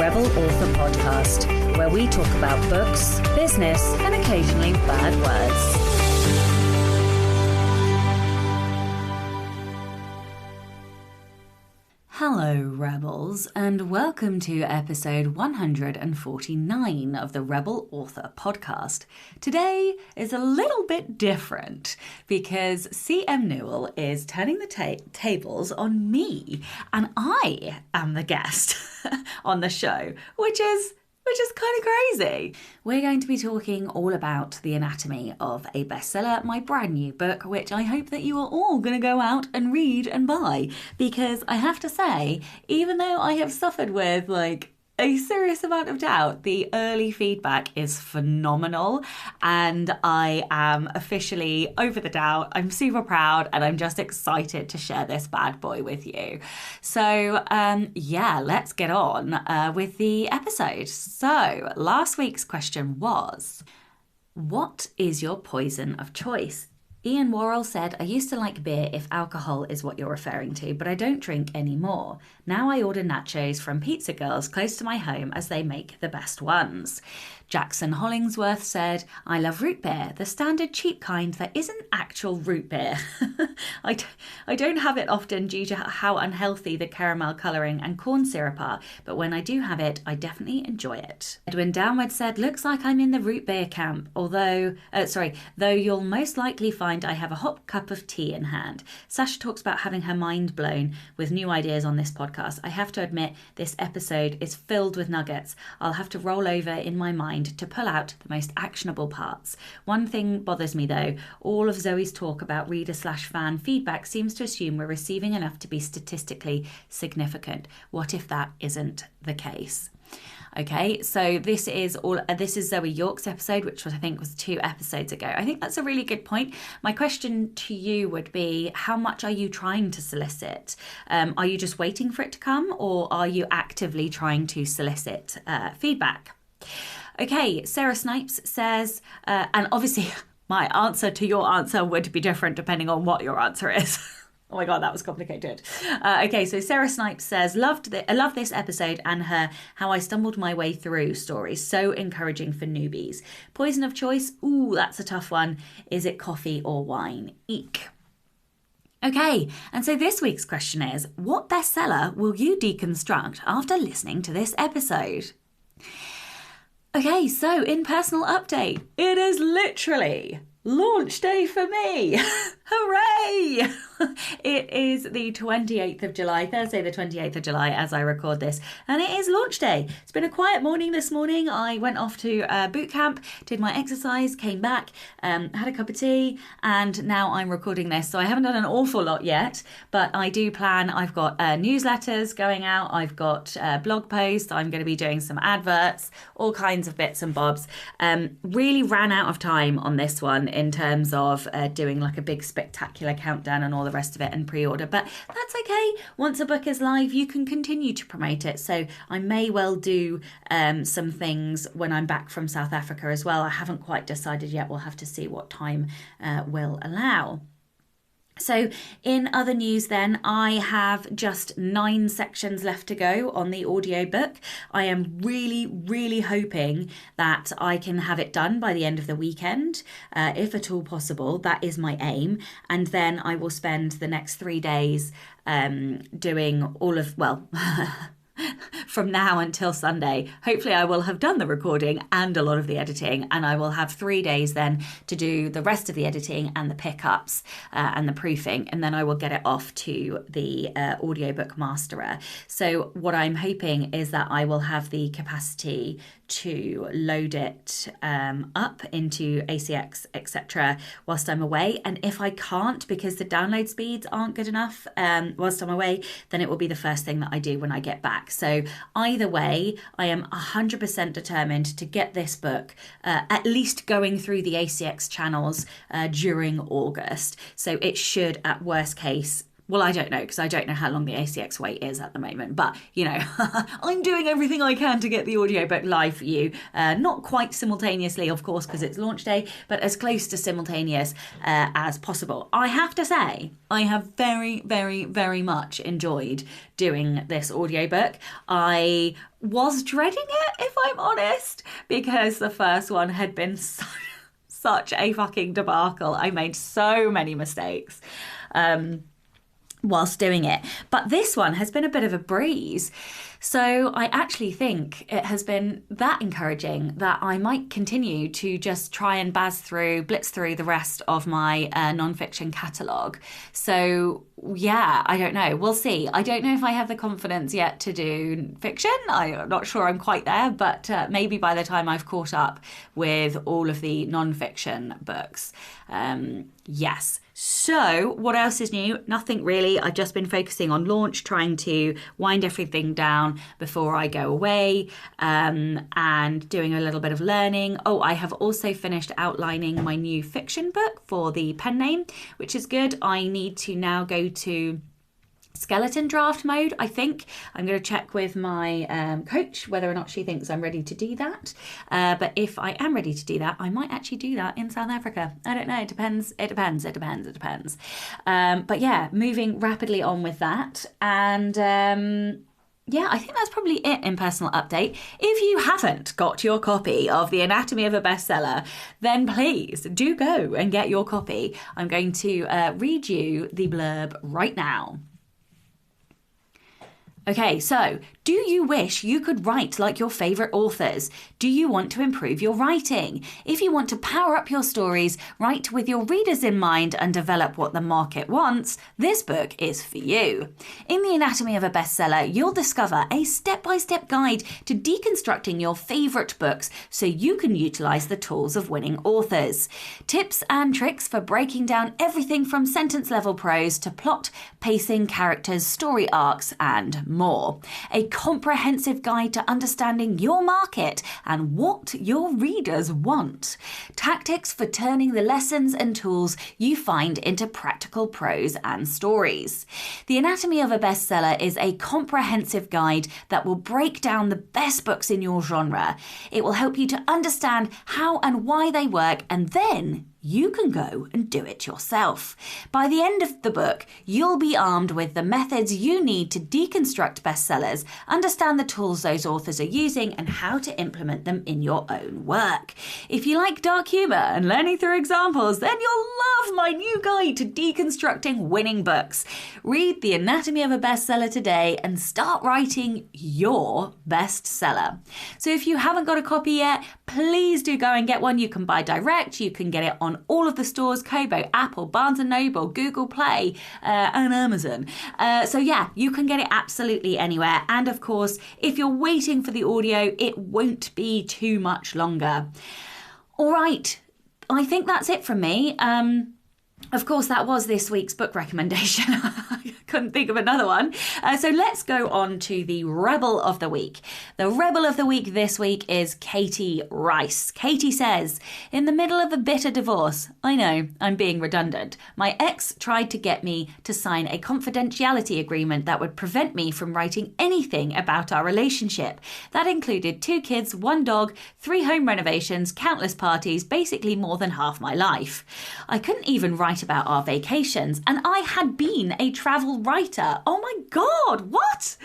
Rebel Author Podcast, where we talk about books, business, and occasionally bad words. Hello, Rebels, and welcome to episode 149 of the Rebel Author Podcast. Today is a little bit different because CM Newell is turning the tables on me, and I am the guest on the show, which is kind of crazy. We're going to be talking all about the anatomy of a bestseller, my brand new book, which I hope that you are all going to go out and read and buy, because I have to say, even though I have suffered with a serious amount of doubt, the early feedback is phenomenal, and I am officially over the doubt. I'm super proud, and I'm just excited to share this bad boy with you. So let's get on with the episode. So last week's question was, what is your poison of choice? Ian Worrell said, I used to like beer if alcohol is what you're referring to, but I don't drink anymore. Now I order nachos from Pizza Girls close to my home as they make the best ones. Jackson Hollingsworth said, I love root beer, the standard cheap kind that isn't actual root beer. I don't have it often due to how unhealthy the caramel colouring and corn syrup are, but when I do have it, I definitely enjoy it. Edwin Downward said, looks like I'm in the root beer camp, though you'll most likely find I have a hot cup of tea in hand. Sasha talks about having her mind blown with new ideas on this podcast. I have to admit, this episode is filled with nuggets. I'll have to roll over in my mind to pull out the most actionable parts. One thing bothers me though, all of Zoe's talk about reader/fan feedback seems to assume we're receiving enough to be statistically significant. What if that isn't the case? Okay, so this is Zoe York's episode, which I think was 2 episodes ago. I think that's a really good point. My question to you would be, how much are you trying to solicit? Are you just waiting for it to come, or are you actively trying to solicit feedback? Okay, Sarah Snipes says, and obviously my answer to your answer would be different depending on what your answer is. Oh my God, that was complicated. Okay, so Sarah Snipes says, I love this episode and her How I Stumbled My Way Through story. So encouraging for newbies. Poison of choice, ooh, that's a tough one. Is it coffee or wine? Eek. Okay, and so this week's question is, what bestseller will you deconstruct after listening to this episode? Okay, so in personal update, it is literally launch day for me. Hooray! It is the 28th of July, Thursday the 28th of July as I record this, and it is launch day. It's been a quiet morning this morning. I went off to boot camp, did my exercise, came back, had a cup of tea, and now I'm recording this. So I haven't done an awful lot yet, but I do plan. I've got newsletters going out, I've got blog posts, I'm going to be doing some adverts, all kinds of bits and bobs. Really ran out of time on this one in terms of doing like a big spectacular countdown and all the rest of it and pre-order, but that's okay. Once a book is live, you can continue to promote it, so I may well do some things when I'm back from South Africa as well. I haven't quite decided yet. We'll have to see what time will allow. So in other news then, I have just 9 sections left to go on the audiobook. I am really, really hoping that I can have it done by the end of the weekend, if at all possible. That is my aim. And then I will spend the next 3 days doing all of, from now until Sunday. Hopefully I will have done the recording and a lot of the editing, and I will have 3 days then to do the rest of the editing and the pickups and the proofing, and then I will get it off to the audiobook masterer. So what I'm hoping is that I will have the capacity to load it up into ACX, etc. whilst I'm away. And if I can't, because the download speeds aren't good enough whilst I'm away, then it will be the first thing that I do when I get back. So either way, I am 100% determined to get this book at least going through the ACX channels during August. So it should, at worst case, Well, I don't know, because I don't know how long the ACX wait is at the moment. But, you know, I'm doing everything I can to get the audiobook live for you. Not quite simultaneously, of course, because it's launch day, but as close to simultaneous as possible. I have to say, I have very, very, very much enjoyed doing this audiobook. I was dreading it, if I'm honest, because the first one had been such a fucking debacle. I made so many mistakes whilst doing it. But this one has been a bit of a breeze. So I actually think it has been that encouraging that I might continue to just try and blitz through the rest of my nonfiction catalogue. So yeah, I don't know. We'll see. I don't know if I have the confidence yet to do fiction. I'm not sure I'm quite there, but maybe by the time I've caught up with all of the nonfiction books. Yes. So what else is new? Nothing really. I've just been focusing on launch, trying to wind everything down before I go away, and doing a little bit of learning. Oh, I have also finished outlining my new fiction book for the pen name, which is good. I need to now go to skeleton draft mode. I think I'm going to check with my coach whether or not she thinks I'm ready to do that. But if I am ready to do that, I might actually do that in South Africa. I don't know. It depends. But yeah, moving rapidly on with that. And yeah, I think that's probably it in personal update. If you haven't got your copy of The Anatomy of a Bestseller, then please do go and get your copy. I'm going to read you the blurb right now. Okay, so do you wish you could write like your favourite authors? Do you want to improve your writing? If you want to power up your stories, write with your readers in mind and develop what the market wants, this book is for you. In The Anatomy of a Bestseller, you'll discover a step-by-step guide to deconstructing your favourite books so you can utilise the tools of winning authors. Tips and tricks for breaking down everything from sentence-level prose to plot, pacing, characters, story arcs, and more. A comprehensive guide to understanding your market and what your readers want. Tactics for turning the lessons and tools you find into practical prose and stories. The Anatomy of a Bestseller is a comprehensive guide that will break down the best books in your genre. It will help you to understand how and why they work, and then you can go and do it yourself. By the end of the book, you'll be armed with the methods you need to deconstruct bestsellers, understand the tools those authors are using, and how to implement them in your own work. If you like dark humour and learning through examples, then you'll love my new guide to deconstructing winning books. Read The Anatomy of a Bestseller today and start writing your bestseller. So if you haven't got a copy yet, please do go and get one. You can buy direct, you can get it on all of the stores, Kobo, Apple, Barnes & Noble, Google Play, and Amazon. So yeah, you can get it absolutely anywhere. And of course, if you're waiting for the audio, it won't be too much longer. All right, I think that's it from me. Of course, that was this week's book recommendation. I couldn't think of another one. So let's go on to the Rebel of the Week. The Rebel of the Week this week is Katie Rice. Katie says, in the middle of a bitter divorce, I know, I'm being redundant, my ex tried to get me to sign a confidentiality agreement that would prevent me from writing anything about our relationship. That included 2 kids, 1 dog, 3 home renovations, countless parties, basically more than half my life. I couldn't even write about our vacations, and I had been a travel writer. Oh my God, what?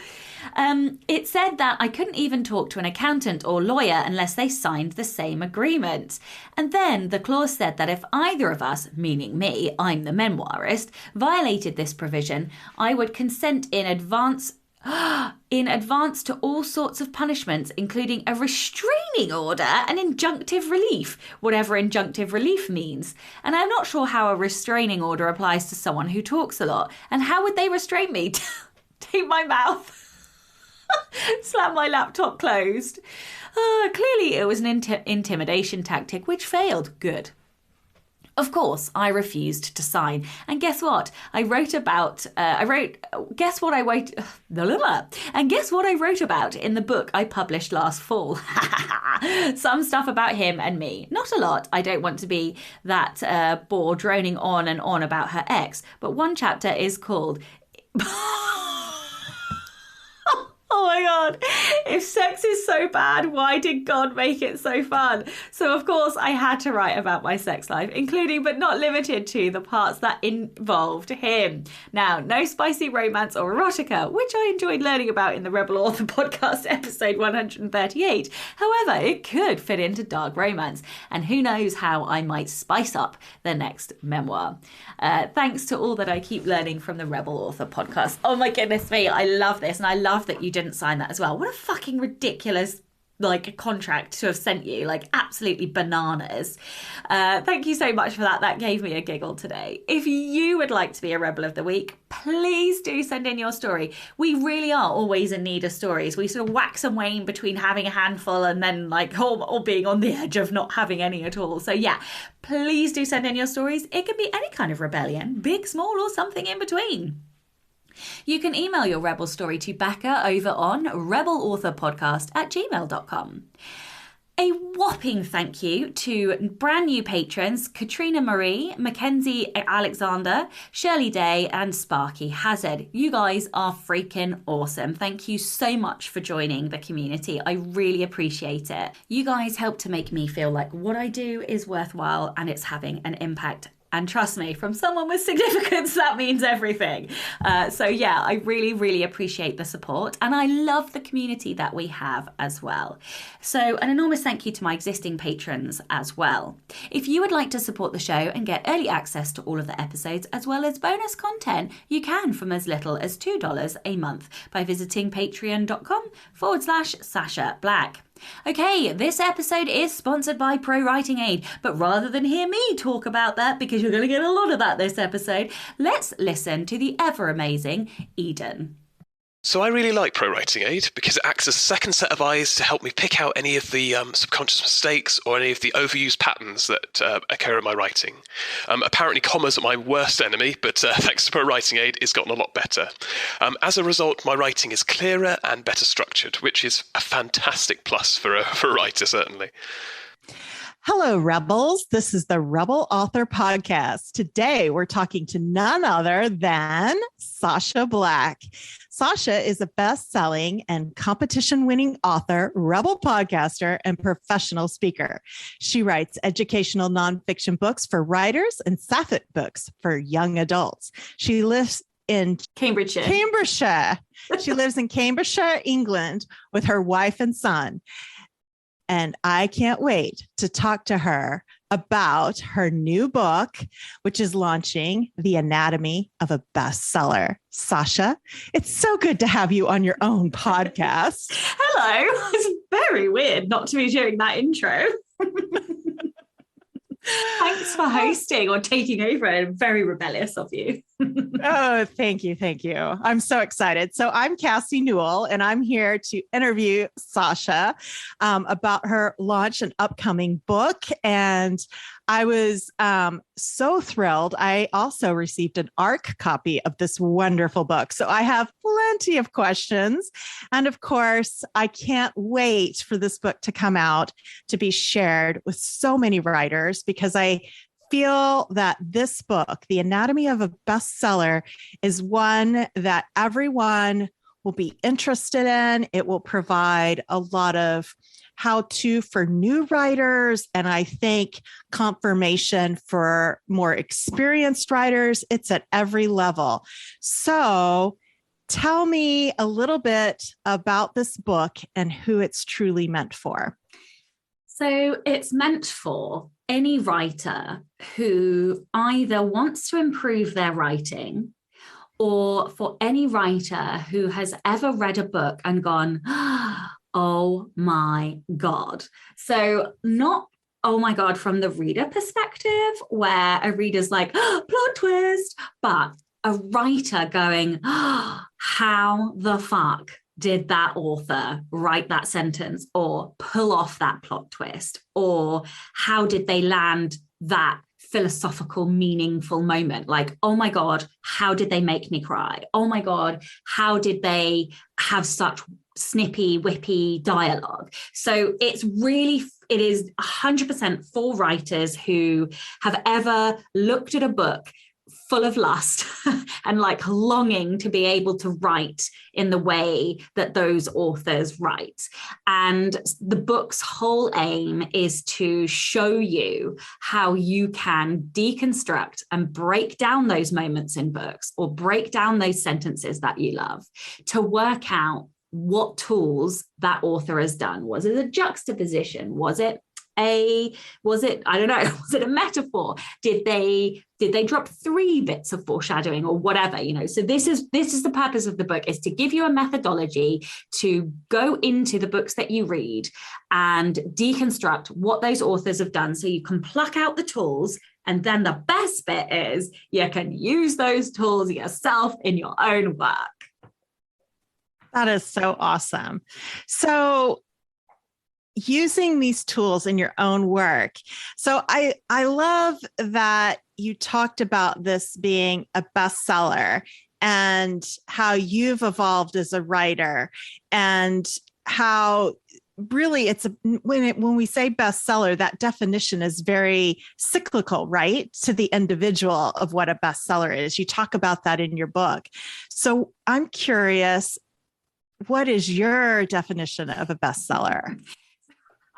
It said that I couldn't even talk to an accountant or lawyer unless they signed the same agreement. And then the clause said that if either of us, meaning me, I'm the memoirist, violated this provision, I would consent in advance to all sorts of punishments, including a restraining order and injunctive relief, whatever injunctive relief means. And I'm not sure how a restraining order applies to someone who talks a lot. And how would they restrain me? Tape my mouth. Slam my laptop closed. Clearly it was an intimidation tactic, which failed. Good. Of course, I refused to sign. And guess what? And guess what I wrote about in the book I published last fall? Some stuff about him and me. Not a lot. I don't want to be that bore droning on and on about her ex. But one chapter is called... Oh my God, if sex is so bad, why did God make it so fun? So of course I had to write about my sex life, including but not limited to the parts that involved him. Now, no spicy romance or erotica, which I enjoyed learning about in the Rebel Author podcast episode 138. However, it could fit into dark romance, and who knows how I might spice up the next memoir. Thanks to all that I keep learning from the Rebel Author podcast. Oh my goodness me, I love this, and I love that you didn't sign that as well. What a fucking ridiculous contract to have sent you, absolutely bananas. Thank you so much for that. That gave me a giggle today. If you would like to be a Rebel of the Week, please do send in your story. We really are always in need of stories. We sort of wax and wane between having a handful and then or being on the edge of not having any at all. So yeah, please do send in your stories. It can be any kind of rebellion, big, small, or something in between. You can email your Rebel story to Becca over on rebelauthorpodcast@gmail.com. A whopping thank you to brand new patrons Katrina Marie, Mackenzie Alexander, Shirley Day, and Sparky Hazard. You guys are freaking awesome. Thank you so much for joining the community. I really appreciate it. You guys help to make me feel like what I do is worthwhile and it's having an impact. And trust me, from someone with significance, that means everything. So yeah, I really, really appreciate the support. And I love the community that we have as well. So an enormous thank you to my existing patrons as well. If you would like to support the show and get early access to all of the episodes, as well as bonus content, you can from as little as $2 a month by visiting patreon.com/Sasha Black. Okay, this episode is sponsored by Pro Writing Aid, but rather than hear me talk about that, because you're going to get a lot of that this episode, let's listen to the ever-amazing Eden. So I really like Pro Writing Aid because it acts as a second set of eyes to help me pick out any of the subconscious mistakes or any of the overused patterns that occur in my writing. Apparently commas are my worst enemy, but thanks to Pro Writing Aid, it's gotten a lot better. As a result, my writing is clearer and better structured, which is a fantastic plus for a writer, certainly. Hello, Rebels. This is the Rebel Author Podcast. Today, we're talking to none other than Sasha Black. Sasha is a best-selling and competition-winning author, Rebel podcaster, and professional speaker. She writes educational nonfiction books for writers and sapphic books for young adults. She lives in Cambridgeshire. She lives in Cambridgeshire, England, with her wife and son. And I can't wait to talk to her about her new book, which is launching, The Anatomy of a Bestseller. Sasha, it's so good to have you on your own podcast. Hello. It's very weird not to be doing that intro. Thanks for hosting or taking over. I'm very rebellious of you. Oh, thank you. Thank you. I'm so excited. So I'm Cassie Newell, and I'm here to interview Sasha about her launch and upcoming book. And I was so thrilled. I also received an ARC copy of this wonderful book. So I have plenty of questions. And of course, I can't wait for this book to come out to be shared with so many writers, because I feel that this book, The Anatomy of a Bestseller, is one that everyone will be interested in. It will provide a lot of how-to for new writers, and I think confirmation for more experienced writers. It's at every level. So tell me a little bit about this book and who it's truly meant for. So it's meant for any writer who either wants to improve their writing, or for any writer who has ever read a book and gone, oh my God. So not, oh my God, from the reader perspective, where a reader's like, plot twist, but a writer going, how the fuck did that author write that sentence or pull off that plot twist? Or how did they land that philosophical, meaningful moment. Like, oh my God, how did they make me cry? Oh my God, how did they have such snippy, whippy dialogue? So it is 100% for writers who have ever looked at a book full of lust and like longing to be able to write in the way that those authors write. And the book's whole aim is to show you how you can deconstruct and break down those moments in books, or break down those sentences that you love, to work out what tools that author has done. Was it a juxtaposition? Was it I don't know, was it a metaphor? Did they drop 3 bits of foreshadowing or whatever, So this is the purpose of the book, is to give you a methodology to go into the books that you read and deconstruct what those authors have done, so you can pluck out the tools. And then the best bit is you can use those tools yourself in your own work. That is so awesome. So using these tools in your own work. So I love that you talked about this being a bestseller and how you've evolved as a writer, and how really when we say bestseller, that definition is very cyclical, right? To the individual of what a bestseller is. You talk about that in your book. So I'm curious, what is your definition of a bestseller?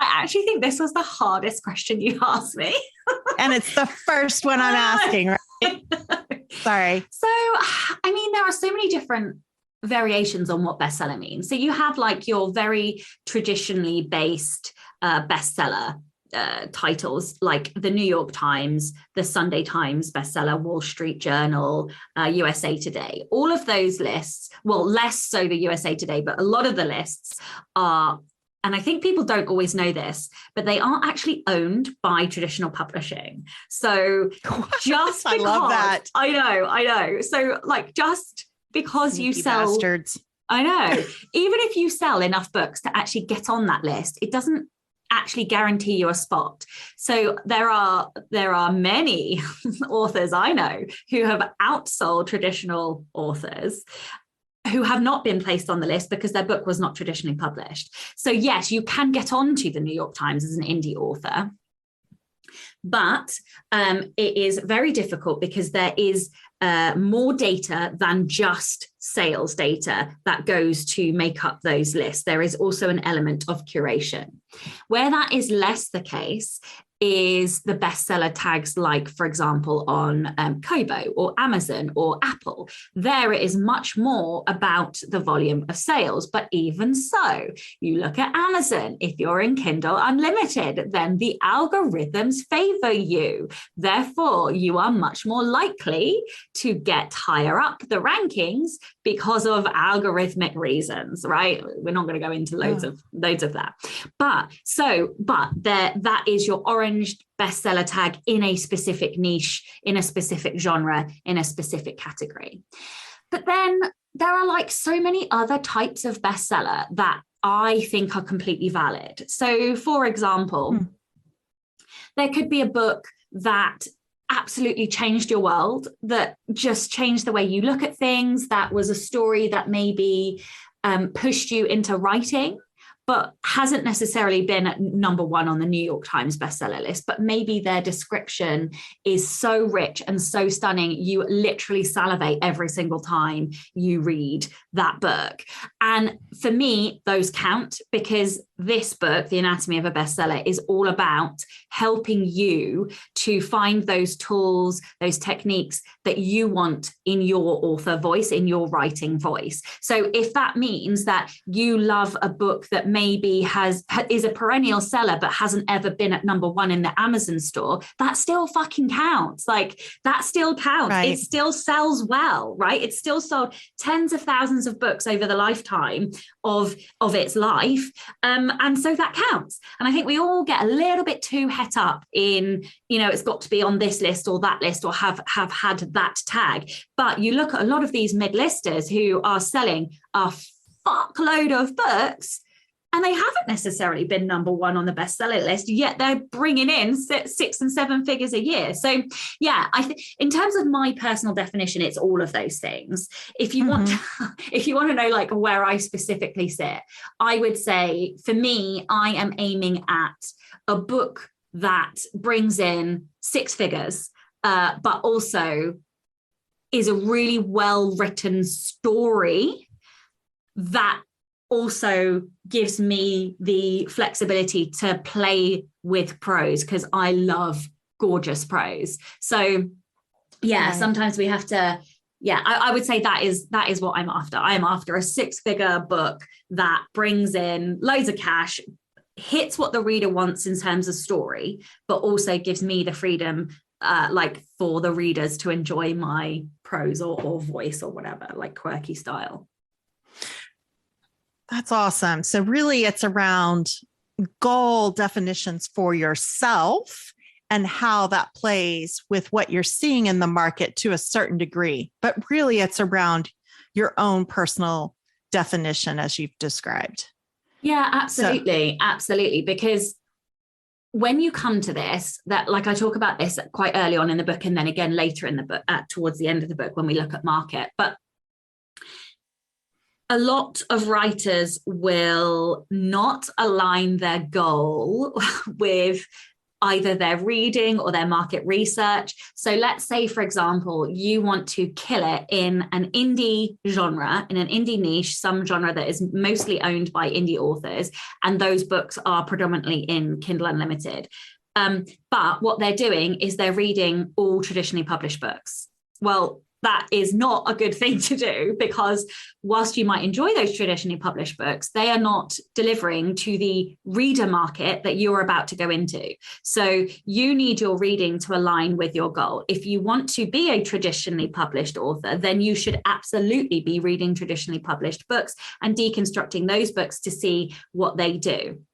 I actually think this was the hardest question you asked me. And it's the first one I'm asking, right? Sorry. So, I mean, there are so many different variations on what bestseller means. So you have like your very traditionally based bestseller titles, like the New York Times, the Sunday Times bestseller, Wall Street Journal, USA Today. All of those lists, well, less so the USA Today, but a lot of the lists are, and I think people don't always know this, but they aren't actually owned by traditional publishing. So just because, I love that. I know. So like, just because Sneaky you sell, bastards. I know, even if you sell enough books to actually get on that list, it doesn't actually guarantee you a spot. So there are many authors I know who have outsold traditional authors who have not been placed on the list because their book was not traditionally published. So yes, you can get onto the New York Times as an indie author, but it is very difficult because there is more data than just sales data that goes to make up those lists. There is also an element of curation. Where that is less the case is the bestseller tags, like, for example, on Kobo or Amazon or Apple. There it is much more about the volume of sales. But even so, you look at Amazon, if you're in Kindle Unlimited, then the algorithms favor you. Therefore, you are much more likely to get higher up the rankings because of algorithmic reasons, right? We're not going to go into loads of that. But that is your orange bestseller tag in a specific niche, in a specific genre, in a specific category. But then there are like so many other types of bestseller that I think are completely valid. So for example, there could be a book that absolutely changed your world, that just changed the way you look at things. That was a story that maybe pushed you into writing, but hasn't necessarily been at number 1 on the New York Times bestseller list. But maybe their description is so rich and so stunning, you literally salivate every single time you read that book. And for me, those count, because this book, The Anatomy of a Bestseller, is all about helping you to find those tools, those techniques that you want in your author voice, in your writing voice. So if that means that you love a book that maybe is a perennial seller but hasn't ever been at number 1 in the Amazon store, that still fucking counts. Like, that still counts. Right. It still sells well, right? It's still sold tens of thousands of books over the lifetime of its life. And so that counts. And I think we all get a little bit too het up in, it's got to be on this list or that list or have had that tag. But you look at a lot of these mid-listers who are selling a fuckload of books, and they haven't necessarily been number one on the bestseller list, yet they're bringing in 6 and 7 figures a year. So yeah, I think in terms of my personal definition, it's all of those things. If you want if you want to know like where I specifically sit, I would say for me, I am aiming at a book that brings in 6 figures, but also is a really well-written story that also gives me the flexibility to play with prose, because I love gorgeous prose. So yeah, sometimes we have to, I would say that is what I'm after. I am after a 6-figure book that brings in loads of cash, hits what the reader wants in terms of story, but also gives me the freedom like for the readers to enjoy my prose or voice or whatever, like quirky style. That's awesome. So really it's around goal definitions for yourself and how that plays with what you're seeing in the market to a certain degree. But really it's around your own personal definition as you've described. Yeah, absolutely. Absolutely. Because when you come to this, that like I talk about this quite early on in the book and then again later in the book, towards the end of the book when we look at market, but a lot of writers will not align their goal with either their reading or their market research. So let's say, for example, you want to kill it in an indie genre, in an indie niche, some genre that is mostly owned by indie authors, and those books are predominantly in Kindle Unlimited. But what they're doing is they're reading all traditionally published books. Well, that is not a good thing to do, because whilst you might enjoy those traditionally published books, they are not delivering to the reader market that you're about to go into. So you need your reading to align with your goal. If you want to be a traditionally published author, then you should absolutely be reading traditionally published books and deconstructing those books to see what they do.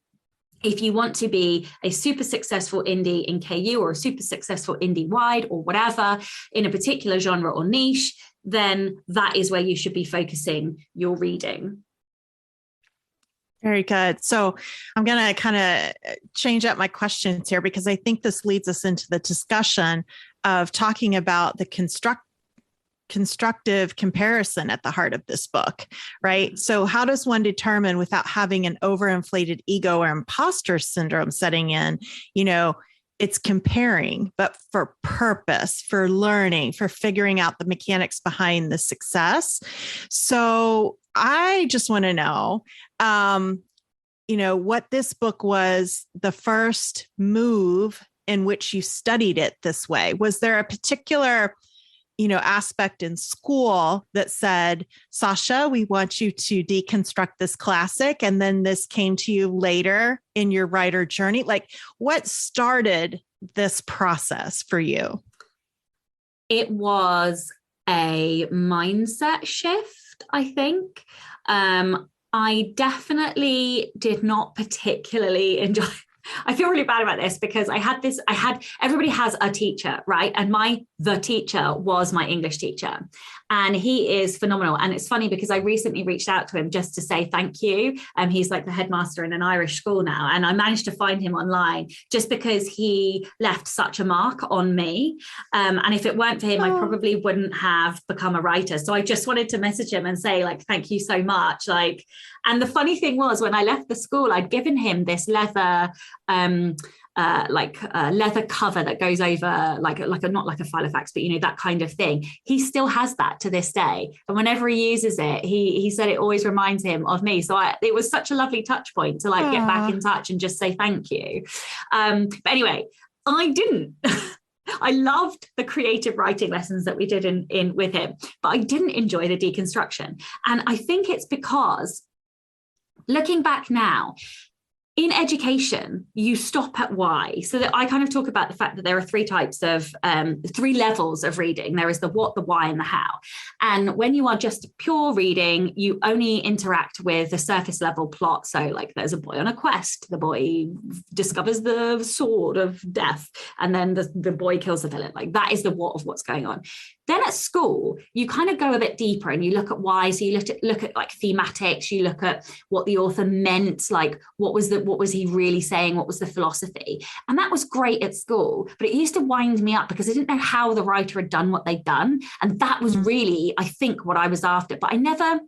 If you want to be a super successful indie in KU or a super successful indie wide or whatever in a particular genre or niche, then that is where you should be focusing your reading. Very good. So I'm going to kind of change up my questions here, because I think this leads us into the discussion of talking about the constructive comparison at the heart of this book, right? So how does one determine, without having an overinflated ego or imposter syndrome setting in, it's comparing, but for purpose, for learning, for figuring out the mechanics behind the success. So I just want to know, what this book was the first move in which you studied it this way. Was there a particular aspect in school that said, Sasha, we want you to deconstruct this classic, and then this came to you later in your writer journey? Like, what started this process for you? It was a mindset shift, I think. I definitely did not particularly enjoy. I feel really bad about this because everybody has a teacher, right? And the teacher was my English teacher, and he is phenomenal. And it's funny because I recently reached out to him just to say thank you. He's like the headmaster in an Irish school now. And I managed to find him online just because he left such a mark on me. And if it weren't for him, I probably wouldn't have become a writer. So I just wanted to message him and say, like, thank you so much. And the funny thing was, when I left the school, I'd given him this leather leather cover that goes over like not like a Filofax, but that kind of thing. He still has that to this day, and whenever he uses it, he said it always reminds him of me. So it was such a lovely touch point to get back in touch and just say thank you. But anyway, I didn't. I loved the creative writing lessons that we did in with him, but I didn't enjoy the deconstruction. And I think it's because, looking back now, in education, you stop at why. So that I kind of talk about the fact that there are 3 levels of reading. There is the what, the why, and the how. And when you are just pure reading, you only interact with the surface level plot. So there's a boy on a quest. The boy discovers the sword of death, and then the boy kills the villain. That is the what of what's going on. then at school, you kind of go a bit deeper and you look at why. So you look at like thematics, you look at what the author meant, like what was he really saying? What was the philosophy? And that was great at school, but it used to wind me up because I didn't know how the writer had done what they'd done. And that was really, I think, what I was after. But I never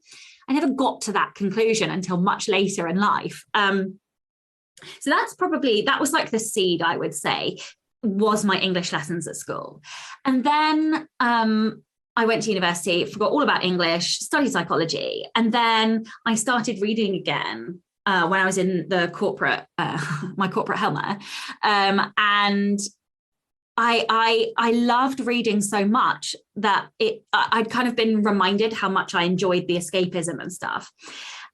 got to that conclusion until much later in life. So that was like the seed, I would say, was my English lessons at school. And then I went to university, forgot all about English, studied psychology. And then I started reading again when I was in the my corporate helmet. And I loved reading so much that I'd kind of been reminded how much I enjoyed the escapism and stuff.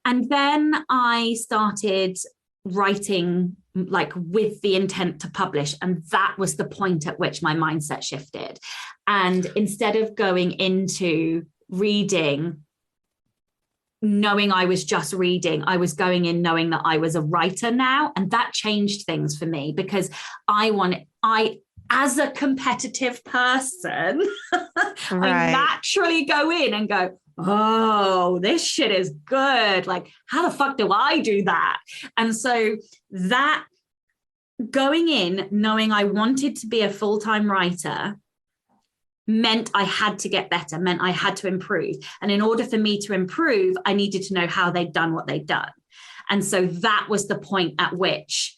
And then I started writing like with the intent to publish. And that was the point at which my mindset shifted. And instead of going into reading knowing I was just reading, I was going in knowing that I was a writer now. And that changed things for me because as a competitive person, I naturally go in and go, oh, this shit is good. Like, how the fuck do I do that? And so that going in, knowing I wanted to be a full-time writer meant I had to get better, meant I had to improve. And in order for me to improve, I needed to know how they'd done what they'd done. And so that was the point at which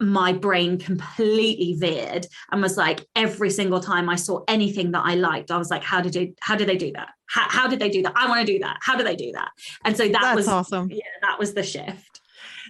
my brain completely veered and was like, every single time I saw anything that I liked, I was like, how did they do that? How did they do that? I want to do that. How do they do that? And so that was awesome. Yeah, that was the shift.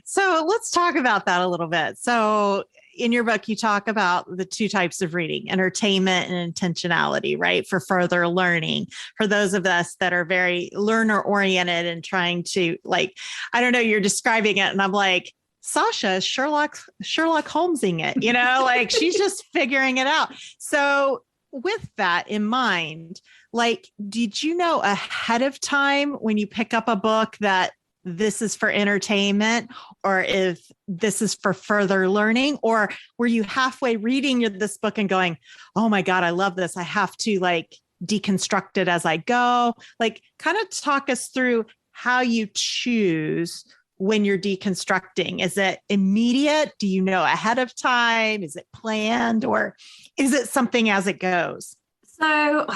So let's talk about that a little bit. So in your book, you talk about the two types of reading, entertainment and intentionality, right? For further learning, for those of us that are very learner oriented and trying to like, I don't know, you're describing it and I'm like, Sasha, Sherlock Holmesing it, like she's just figuring it out. So with that in mind, like, did you know ahead of time when you pick up a book that this is for entertainment or if this is for further learning? Or were you halfway reading this book and going, oh my God, I love this. I have to like deconstruct it as I go. Like kind of talk us through how you choose when you're deconstructing. Is it immediate? Do you know ahead of time? Is it planned or is it something as it goes? So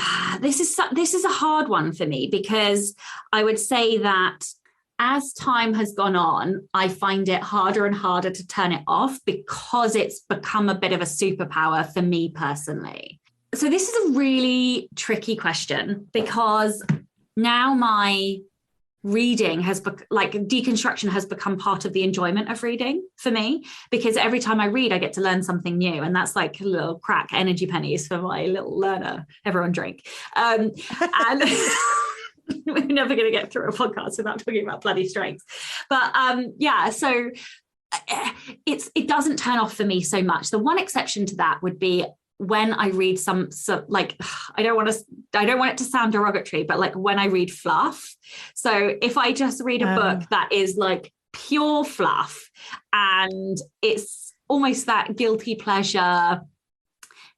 this is a hard one for me because I would say that as time has gone on, I find it harder and harder to turn it off because it's become a bit of a superpower for me personally. So this is a really tricky question because now my reading deconstruction has become part of the enjoyment of reading for me, because every time I read, I get to learn something new. And that's like a little crack energy pennies for my little learner. Everyone drink. And we're never going to get through a podcast without talking about bloody strengths. But so it doesn't turn off for me so much. The one exception to that would be when I read some like, I don't want it to sound derogatory, but like when I read fluff. So if I just read a book that is like pure fluff and it's almost that guilty pleasure,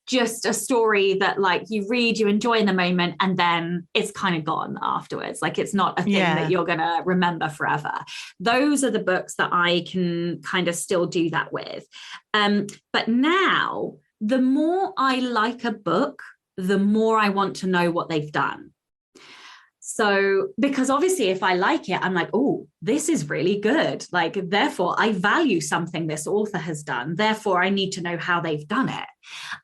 just a story that like you read, you enjoy in the moment, and then it's kind of gone afterwards. Like it's not a thing that you're going to remember forever. Those are the books that I can kind of still do that with. But now, the more I like a book, the more I want to know what they've done. So, because obviously if I like it, I'm like, oh, this is really good. Like, therefore I value something this author has done. Therefore I need to know how they've done it.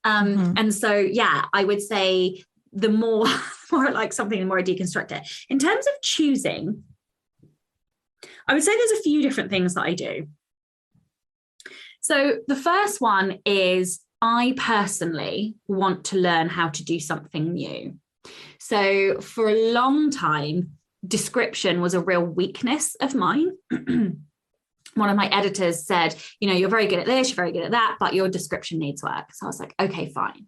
And so, I would say the more like something, the more I deconstruct it. In terms of choosing, I would say there's a few different things that I do. So the first one is I personally want to learn how to do something new. So for a long time, description was a real weakness of mine. One of my editors said, you're very good at this, you're very good at that, but your description needs work. So I was like, okay, fine.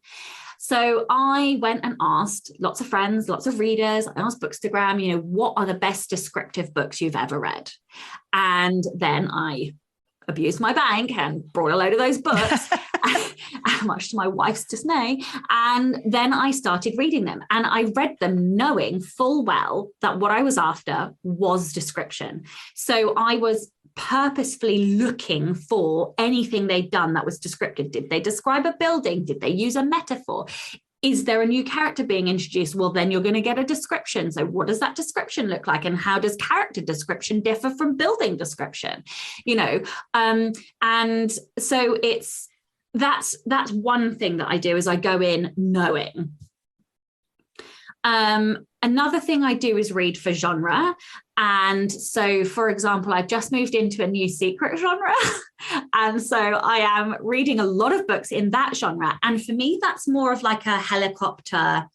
So I went and asked lots of friends, lots of readers. I asked Bookstagram, what are the best descriptive books you've ever read? And then I abused my bank and brought a load of those books, much to my wife's dismay. And then I started reading them, and I read them knowing full well that what I was after was description. So I was purposefully looking for anything they'd done that was descriptive. Did they describe a building? Did they use a metaphor? Is there a new character being introduced? Well, then you're going to get a description. So what does that description look like? And how does character description differ from building description? And so that's one thing that I do, is I go in knowing. Another thing I do is read for genre. And so, for example, I've just moved into a new secret genre. And so I am reading a lot of books in that genre. And for me, that's more of like a helicopter,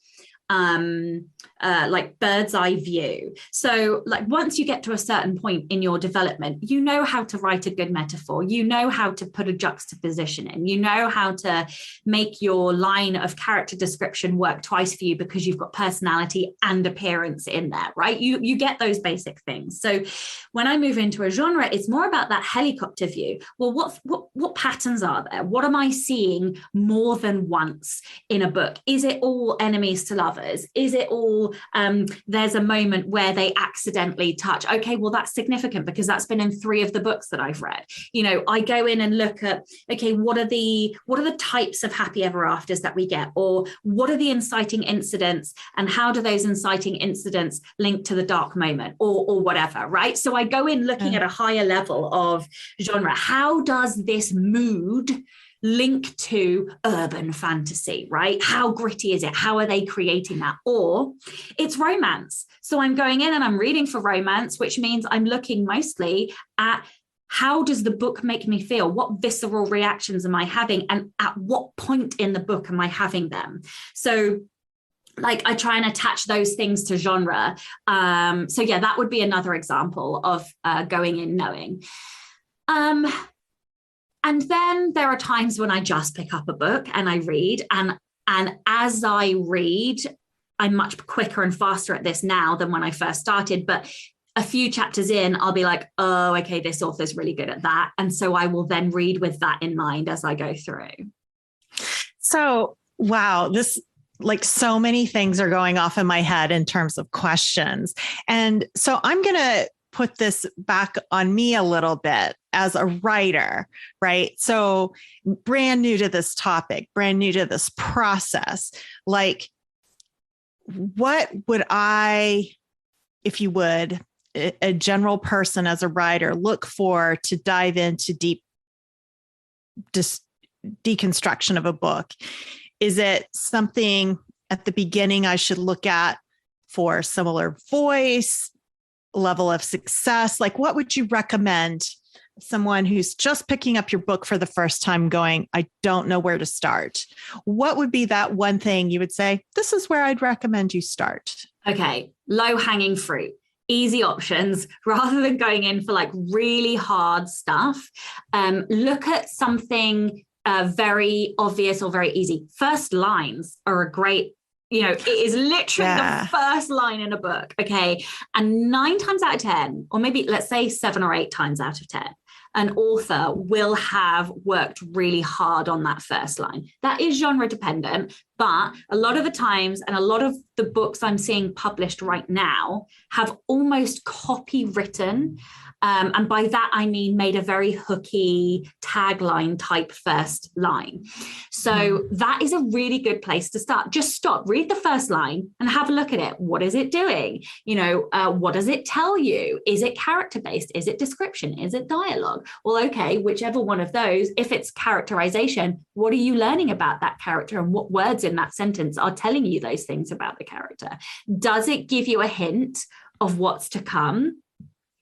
like bird's eye view. So like once you get to a certain point in your development, you know how to write a good metaphor, you know how to put a juxtaposition in, you know how to make your line of character description work twice for you because you've got personality and appearance in there, right? You get those basic things. So when I move into a genre, it's more about that helicopter view. Well, what patterns are there? What am I seeing more than once in a book? Is it all enemies to lovers? Is it all there's a moment where they accidentally touch? Okay, well, that's significant because that's been in 3 of the books that I've read. I go in and look at, okay, what are the types of happy ever afters that we get? Or what are the inciting incidents, and how do those inciting incidents link to the dark moment or whatever, right? So I go in looking at a higher level of genre. How does this mood link to urban fantasy, right? How gritty is it? How are they creating that? Or it's romance. So I'm going in and I'm reading for romance, which means I'm looking mostly at how does the book make me feel? What visceral reactions am I having? And at what point in the book am I having them? So like I try and attach those things to genre. So yeah, that would be another example of going in knowing. And then there are times when I just pick up a book and I read. And as I read, I'm much quicker and faster at this now than when I first started. But a few chapters in, I'll be like, oh, okay, this author's really good at that. And so I will then read with that in mind as I go through. So, wow, this like so many things are going off in my head in terms of questions. And so I'm going to put this back on me a little bit as a writer, right? So brand new to this topic, brand new to this process, like what would I, if you would, a general person as a writer look for to dive into deep deconstruction of a book? Is it something at the beginning I should look at for similar voice, level of success? Like, what would you recommend someone who's just picking up your book for the first time going, I don't know where to start? What would be that one thing you would say, this is where I'd recommend you start? Okay, low hanging fruit. Easy options rather than going in for like really hard stuff. Look at something very obvious or very easy. First lines are a great, it is literally the first line in a book. Okay. And 9 times out of 10, or maybe let's say 7 or 8 times out of 10, an author will have worked really hard on that first line. That is genre dependent, but a lot of the times, and a lot of the books I'm seeing published right now have almost copywritten. And by that, I mean made a very hooky tagline type first line. So that is a really good place to start. Just stop, read the first line and have a look at it. What is it doing? What does it tell you? Is it character-based? Is it description? Is it dialogue? Well, okay, whichever one of those, if it's characterization, what are you learning about that character and what words in that sentence are telling you those things about the character? Does it give you a hint of what's to come?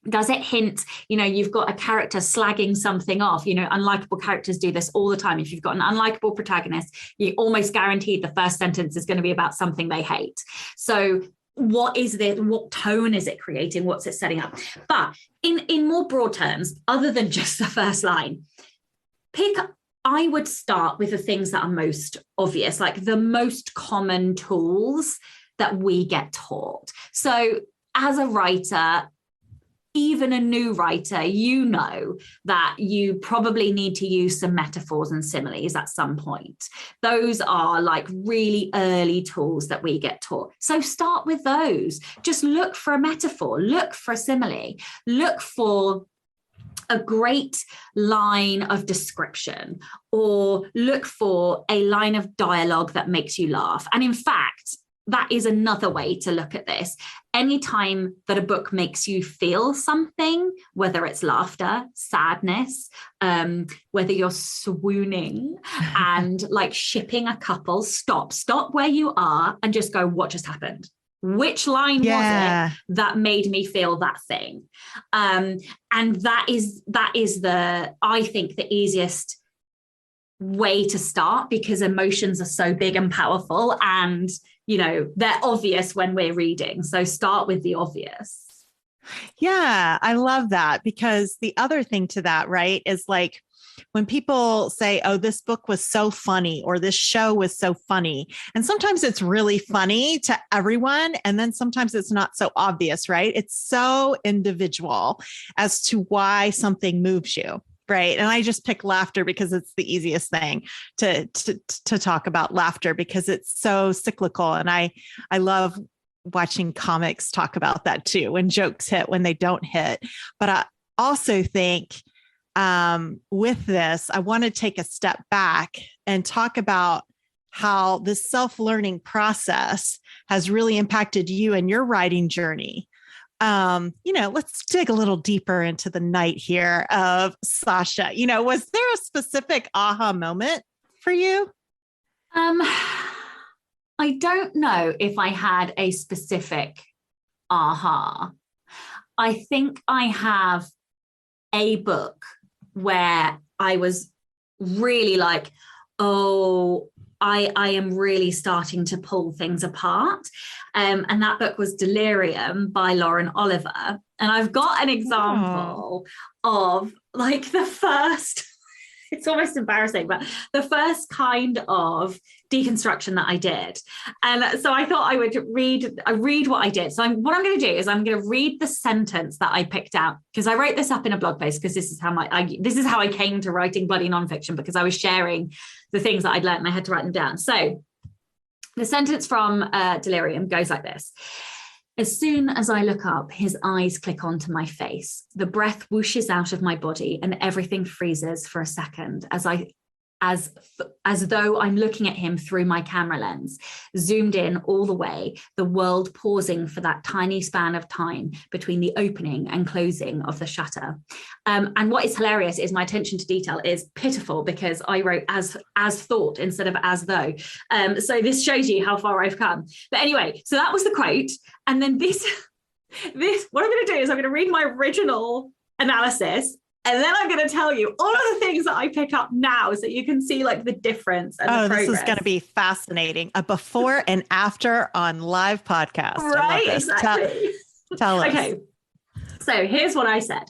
Does it hint, you've got a character slagging something off? Unlikable characters do this all the time. If you've got an unlikable protagonist, you're almost guaranteed the first sentence is going to be about something they hate. So what is this? What tone is it creating? What's it setting up? But in more broad terms, other than just the first line, I would start with the things that are most obvious, like the most common tools that we get taught. So as a writer, even a new writer, you know that you probably need to use some metaphors and similes at some point. Those are like really early tools that we get taught. So start with those. Just look for a metaphor, look for a simile, look for a great line of description, or look for a line of dialogue that makes you laugh. And in fact, that is another way to look at this. Anytime that a book makes you feel something, whether it's laughter, sadness, whether you're swooning and like shipping a couple, stop where you are and just go, what just happened? Which line was it that made me feel that thing? And that is I think the easiest way to start, because emotions are so big and powerful, and they're obvious when we're reading. So start with the obvious. Yeah, I love that, because the other thing to that, right, is like when people say, oh, this book was so funny, or this show was so funny. And sometimes it's really funny to everyone. And then sometimes it's not so obvious, right? It's so individual as to why something moves you. Right. And I just pick laughter because it's the easiest thing to talk about, laughter, because it's so cyclical. And I love watching comics talk about that too, when jokes hit, when they don't hit. But I also think with this, I want to take a step back and talk about how this self-learning process has really impacted you and your writing journey. Let's dig a little deeper into the night here of Sasha. Was there a specific aha moment for you? I don't know if I had a specific aha. I think I have a book where I was really like, oh, I am really starting to pull things apart. And that book was Delirium by Lauren Oliver. And I've got an example of like the first, it's almost embarrassing, but the first kind of deconstruction that I did. And so I thought I would read what I did. So what I'm going to do is I'm going to read the sentence that I picked out, because I wrote this up in a blog post, because this is how I came to writing bloody nonfiction, because I was sharing the things that I'd learned and I had to write them down. So the sentence from Delirium goes like this. As soon as I look up, his eyes click onto my face. The breath whooshes out of my body and everything freezes for a second as though I'm looking at him through my camera lens, zoomed in all the way, the world pausing for that tiny span of time between the opening and closing of the shutter. And what is hilarious is my attention to detail is pitiful, because I wrote as thought instead of as though. So this shows you how far I've come. But anyway, so that was the quote. And then this, what I'm going to do is I'm going to read my original analysis, and then I'm going to tell you all of the things that I pick up now, so you can see like the difference and the progress. This is going to be fascinating. A before and after on live podcast. Right, exactly. Tell us. Okay, so here's what I said.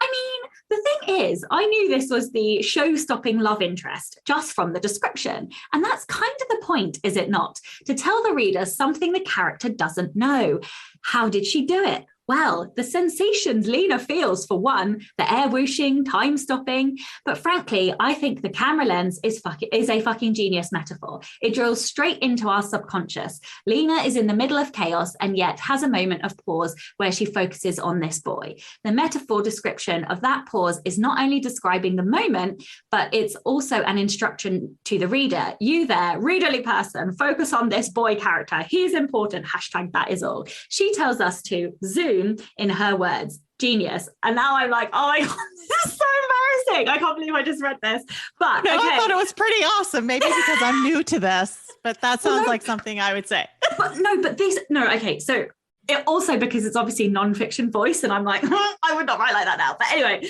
I mean, the thing is, I knew this was the show-stopping love interest just from the description. And that's kind of the point, is it not? To tell the reader something the character doesn't know. How did she do it? Well, the sensations Lena feels, for one, the air whooshing, time stopping. But frankly, I think the camera lens is a fucking genius metaphor. It drills straight into our subconscious. Lena is in the middle of chaos and yet has a moment of pause where she focuses on this boy. The metaphor description of that pause is not only describing the moment, but it's also an instruction to the reader. You there, readerly person, focus on this boy character. He's important. # that is all. She tells us to zoom, in her words, genius. And now I'm like, oh my God, this is so embarrassing. I can't believe I just read this. But no, okay. I thought it was pretty awesome. Maybe because I'm new to this, but that sounds like something I would say. Okay. So it also, because it's obviously nonfiction voice, and I'm like, I would not write like that now. But anyway,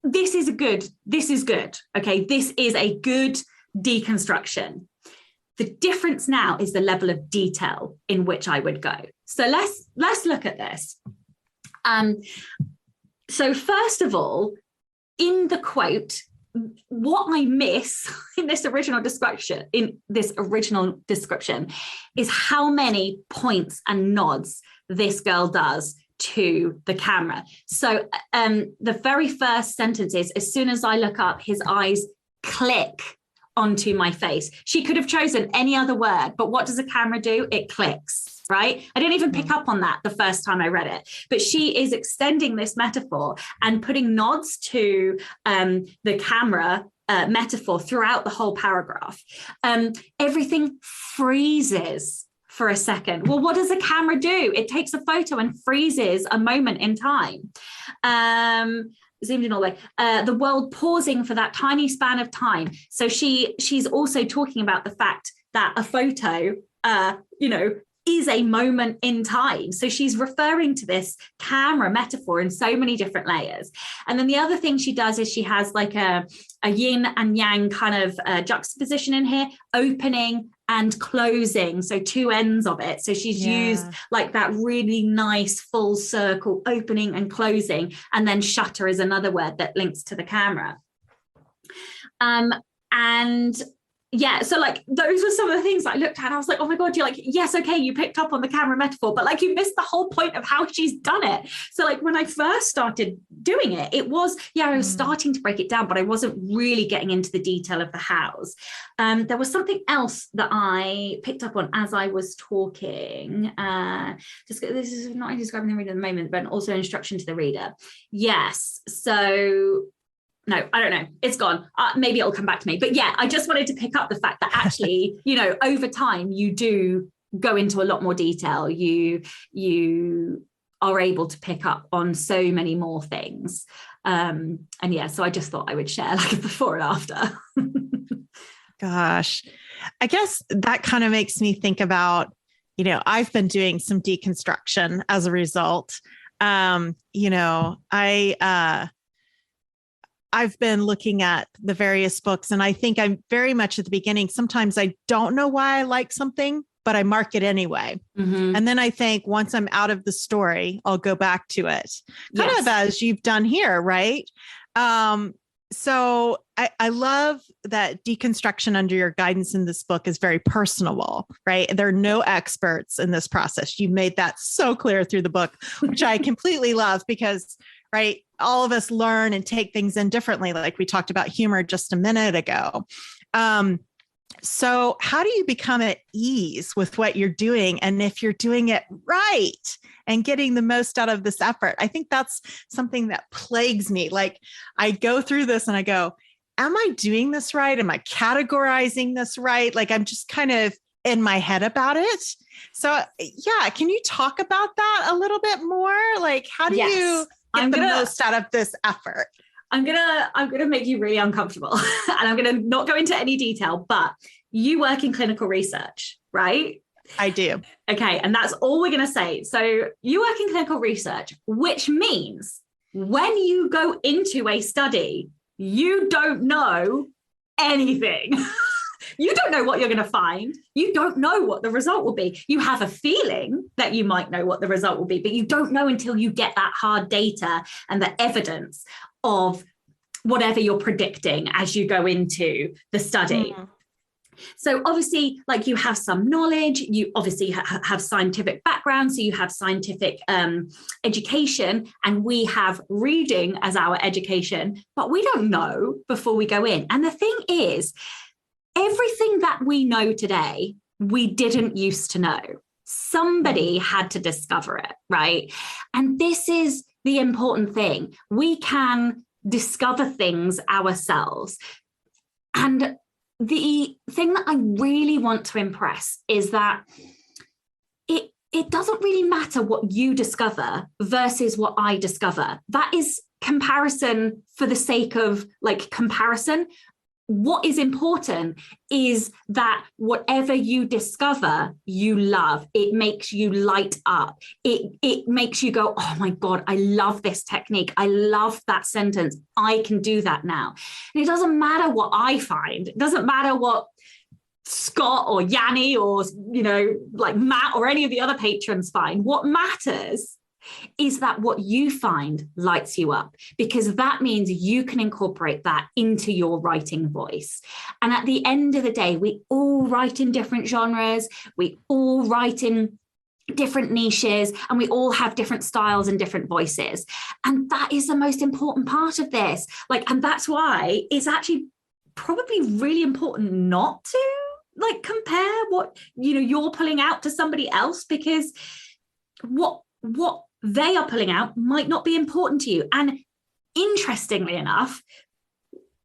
this is good. Okay. This is a good deconstruction. The difference now is the level of detail in which I would go. So let's look at this. So first of all, in the quote, what I miss in this original description is how many points and nods this girl does to the camera. So the very first sentence is, as soon as I look up, his eyes click onto my face. She could have chosen any other word, but what does a camera do? It clicks, right? I didn't even pick up on that the first time I read it, but she is extending this metaphor and putting nods to the camera metaphor throughout the whole paragraph. Everything freezes for a second. Well, what does a camera do? It takes a photo and freezes a moment in time. Zoomed in all the way. The world pausing for that tiny span of time. So she's also talking about the fact that a photo, is a moment in time. So she's referring to this camera metaphor in so many different layers. And then the other thing she does is she has like a yin and yang kind of juxtaposition in here, opening and closing. So two ends of it. So she's used like that really nice full circle opening and closing. And then shutter is another word that links to the camera. And yeah, so like those were some of the things I looked at. I was like, oh my God, you're like, yes, okay, you picked up on the camera metaphor, but like you missed the whole point of how she's done it. So like when I first started doing it, it was, I was starting to break it down, but I wasn't really getting into the detail of the hows. There was something else that I picked up on as I was talking. This is not only describing the reader at the moment, but also instruction to the reader. Yes, so... No, I don't know. It's gone. Maybe it'll come back to me. But yeah, I just wanted to pick up the fact that actually, over time, you do go into a lot more detail. You are able to pick up on so many more things. And yeah, so I just thought I would share like a before and after. Gosh, I guess that kind of makes me think about, I've been doing some deconstruction as a result. I've been looking at the various books, and I think I'm very much at the beginning. Sometimes I don't know why I like something, but I mark it anyway. Mm-hmm. And then I think once I'm out of the story, I'll go back to it, kind of as you've done here, right? So I love that deconstruction under your guidance in this book is very personable, right? There are no experts in this process. You made that so clear through the book, which I completely love because, right, all of us learn and take things in differently. Like we talked about humor just a minute ago. So how do you become at ease with what you're doing? And if you're doing it right and getting the most out of this effort, I think that's something that plagues me. Like I go through this and I go, am I doing this right? Am I categorizing this right? Like I'm just kind of in my head about it. So yeah, can you talk about that a little bit more? Like how do you get the most out of this effort? I'm gonna make you really uncomfortable and I'm gonna not go into any detail, but you work in clinical research, right? I do. Okay, and that's all we're gonna say. So you work in clinical research, which means when you go into a study, you don't know anything. You don't know what you're going to find. You don't know what the result will be. You have a feeling that you might know what the result will be, but you don't know until you get that hard data and the evidence of whatever you're predicting as you go into the study. Mm-hmm. So obviously, like you have some knowledge, you obviously have scientific background, so you have scientific education, and we have reading as our education, but we don't know before we go in. And the thing is, everything that we know today, we didn't used to know. Somebody had to discover it, right? And this is the important thing. We can discover things ourselves. And the thing that I really want to impress is that it doesn't really matter what you discover versus what I discover. That is comparison for the sake of like comparison. What is important is that whatever you discover, you love. It makes you light up. It makes you go, oh my God, I love this technique. I love that sentence. I can do that now. And it doesn't matter what I find. It doesn't matter what Scott or Yanni or, like Matt or any of the other patrons find. What matters is that what you find lights you up, because that means you can incorporate that into your writing voice. And at the end of the day, we all write in different genres. We all write in different niches, and we all have different styles and different voices. And that is the most important part of this. Like, and that's why it's actually probably really important not to like compare what, you know, you're pulling out to somebody else, because what they are pulling out might not be important to you. And interestingly enough,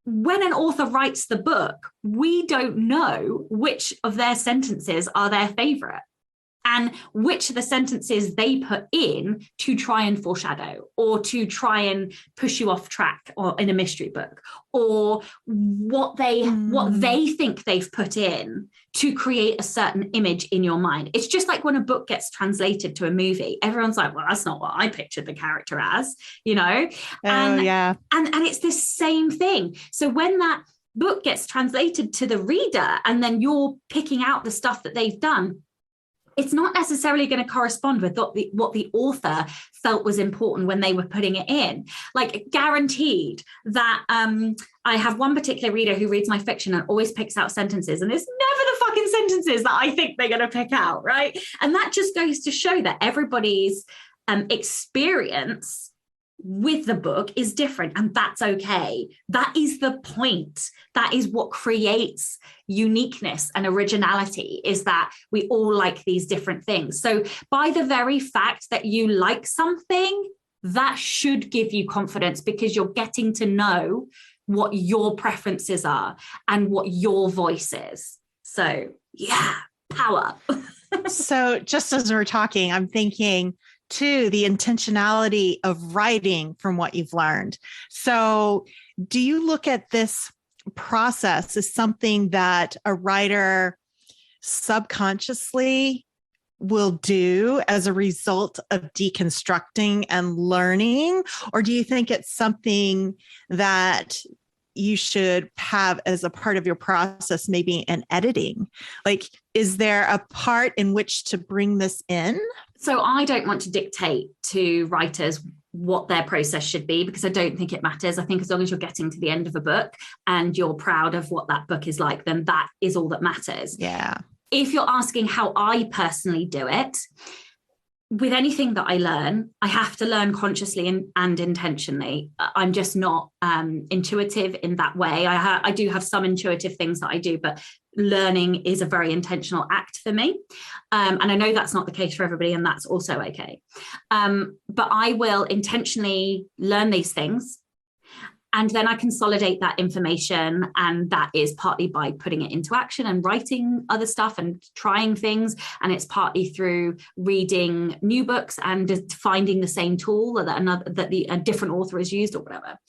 when an author writes the book, we don't know which of their sentences are their favorite and which of the sentences they put in to try and foreshadow or to try and push you off track, or in a mystery book, or what they think they've put in to create a certain image in your mind. It's just like when a book gets translated to a movie, everyone's like, well, that's not what I pictured the character as, you know? And it's the same thing. So when that book gets translated to the reader and then you're picking out the stuff that they've done, it's not necessarily going to correspond with what the author felt was important when they were putting it in. Like, guaranteed that I have one particular reader who reads my fiction and always picks out sentences, and it's never the fucking sentences that I think they're going to pick out, right? And that just goes to show that everybody's experience with the book is different, and that's okay. That is the point. That is what creates uniqueness and originality, is that we all like these different things. So by the very fact that you like something, that should give you confidence, because you're getting to know what your preferences are and what your voice is. So yeah, power. So just as we're talking, I'm thinking too, the intentionality of writing from what you've learned. So do you look at this process as something that a writer subconsciously will do as a result of deconstructing and learning? Or do you think it's something that you should have as a part of your process, maybe in editing? Like, is there a part in which to bring this in? So I don't want to dictate to writers what their process should be, because I don't think it matters. I think as long as you're getting to the end of a book and you're proud of what that book is like, then that is all that matters. Yeah. If you're asking how I personally do it, with anything that I learn, I have to learn consciously and intentionally. I'm just not intuitive in that way. I do have some intuitive things that I do, but learning is a very intentional act for me. And I know that's not the case for everybody, and that's also okay. But I will intentionally learn these things, and then I consolidate that information. And that is partly by putting it into action and writing other stuff and trying things. And it's partly through reading new books and finding the same tool that a different author has used or whatever.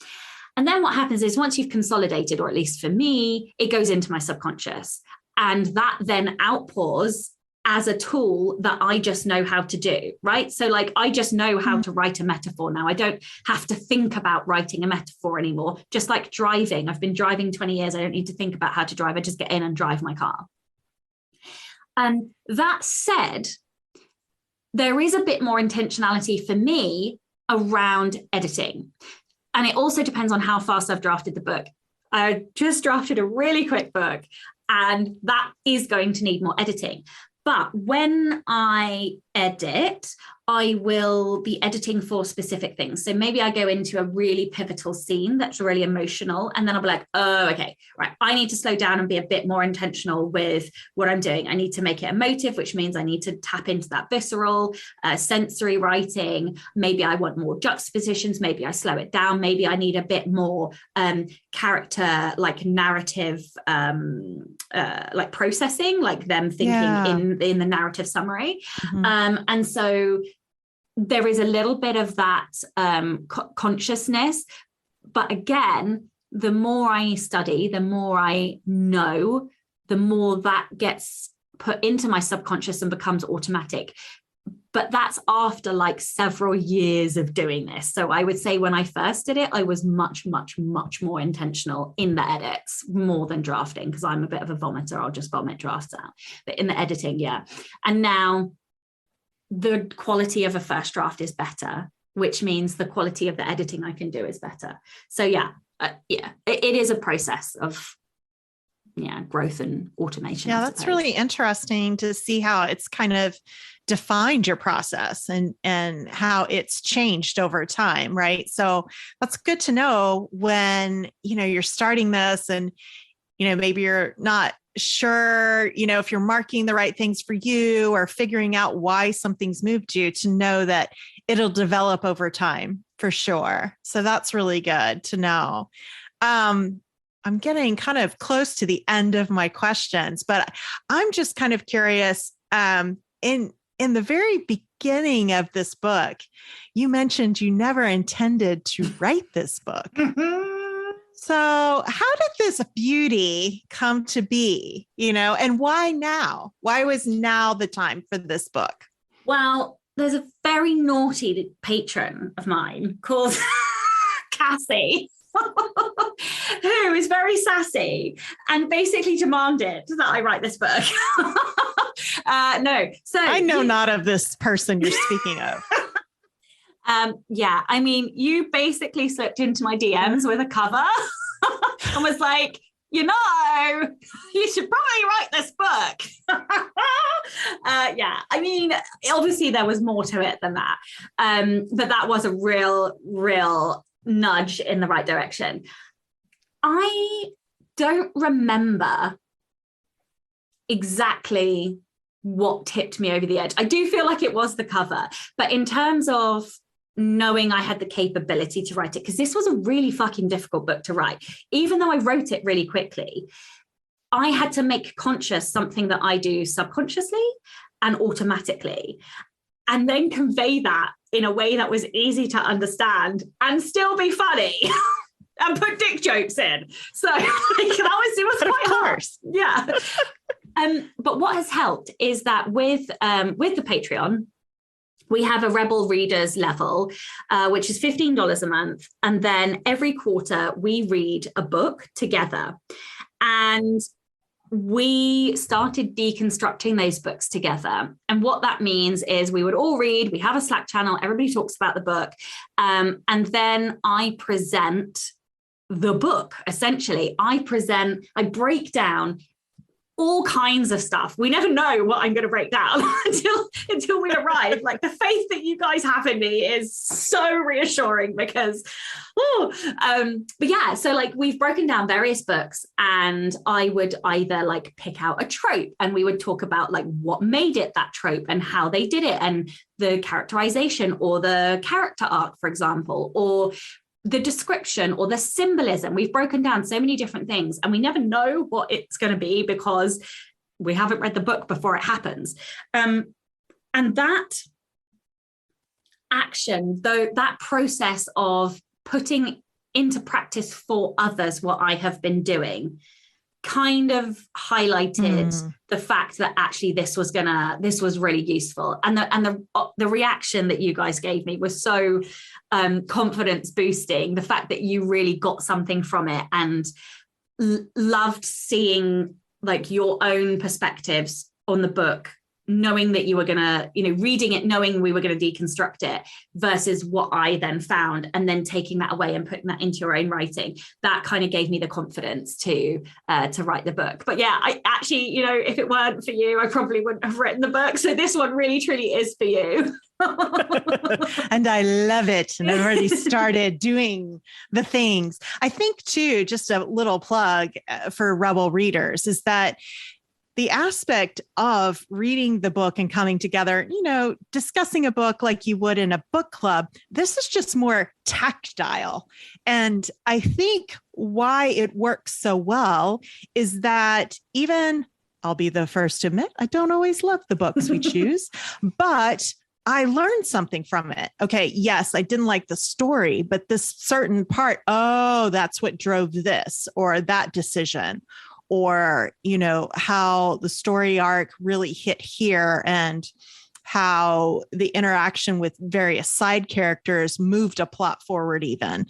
And then what happens is, once you've consolidated, or at least for me, it goes into my subconscious. And that then outpours as a tool that I just know how to do, right? So like, I just know how to write a metaphor now. I don't have to think about writing a metaphor anymore. Just like driving. I've been driving 20 years. I don't need to think about how to drive. I just get in and drive my car. And that said, there is a bit more intentionality for me around editing. And it also depends on how fast I've drafted the book. I just drafted a really quick book, and that is going to need more editing. But when I edit, I will be editing for specific things. So maybe I go into a really pivotal scene that's really emotional, and then I'll be like, oh, okay, right. I need to slow down and be a bit more intentional with what I'm doing. I need to make it emotive, which means I need to tap into that visceral, sensory writing. Maybe I want more juxtapositions. Maybe I slow it down. Maybe I need a bit more character, like narrative, like processing, like them thinking in the narrative summary. Mm-hmm. And so there is a little bit of that consciousness. But again, the more I study, the more I know, the more that gets put into my subconscious and becomes automatic. But that's after like several years of doing this. So I would say when I first did it, I was much, much, much more intentional in the edits, more than drafting, because I'm a bit of a vomiter. I'll just vomit drafts out. But in the editing, yeah. And now the quality of a first draft is better, which means the quality of the editing I can do is better. So yeah, it is a process of growth and automation. Yeah, that's really interesting to see how it's kind of defined your process and how it's changed over time, right? So that's good to know when, you're starting this and, maybe you're not sure, if you're marking the right things for you or figuring out why something's moved you, to know that it'll develop over time for sure. So that's really good to know. I'm getting kind of close to the end of my questions, but I'm just kind of curious. In the very beginning of this book, you mentioned you never intended to write this book. So how did this beauty come to be, and why now? Why was now the time for this book? Well, there's a very naughty patron of mine called Cassie, who is very sassy and basically demanded that I write this book. No, so I know not of this person you're speaking of. Yeah, I mean, you basically slipped into my DMs with a cover and was like, you should probably write this book. Yeah, I mean, obviously there was more to it than that. But that was a real nudge in the right direction. I don't remember exactly what tipped me over the edge. I do feel like it was the cover, but in terms of knowing I had the capability to write it, because this was a really fucking difficult book to write, even though I wrote it really quickly, I had to make conscious something that I do subconsciously and automatically, and then convey that in a way that was easy to understand and still be funny. And put dick jokes in. So it was quite hard. Yeah. But what has helped is that with the Patreon, we have a Rebel Readers level, which is $15 a month. And then every quarter we read a book together. And we started deconstructing those books together. And what that means is we would all read, we have a Slack channel, everybody talks about the book. And then I present the book. Essentially, I break down all kinds of stuff. We never know what I'm going to break down until we arrive. Like, the faith that you guys have in me is so reassuring because, but yeah, so like we've broken down various books, and I would either like pick out a trope and we would talk about like what made it that trope and how they did it and the characterization or the character arc, for example, or the description or the symbolism. We've broken down so many different things, and we never know what it's going to be because we haven't read the book before it happens. And that action, though, that process of putting into practice for others what I have been doing, kind of highlighted the fact that actually this was really useful, and the reaction that you guys gave me was so confidence boosting. The fact that you really got something from it and loved seeing like your own perspectives on the book, knowing that you were gonna, reading it, knowing we were going to deconstruct it versus what I then found, and then taking that away and putting that into your own writing. That kind of gave me the confidence to write the book. But yeah, I actually, if it weren't for you, I probably wouldn't have written the book. So this one really, truly is for you. And I love it. And I've already started doing the things. I think too, just a little plug for Rebel readers is that the aspect of reading the book and coming together, discussing a book like you would in a book club, this is just more tactile. And I think why it works so well is that even, I'll be the first to admit, I don't always love the books we choose, but I learned something from it. Okay, yes, I didn't like the story, but this certain part, that's what drove this or that decision. Or, how the story arc really hit here and how the interaction with various side characters moved a plot forward even,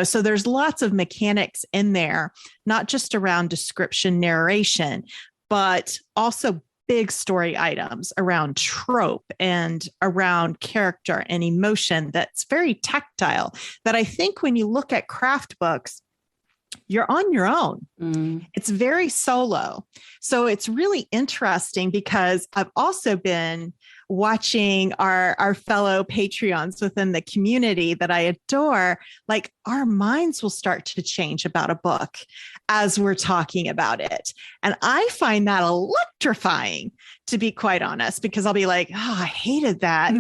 so there's lots of mechanics in there, not just around description, narration, but also big story items around trope and around character and emotion that's very tactile, that I think when you look at craft books, you're on your own. It's very solo. So it's really interesting because I've also been watching our fellow Patreons within the community that I adore, like our minds will start to change about a book as we're talking about it. And I find that electrifying, to be quite honest, because I'll be like, oh, I hated that,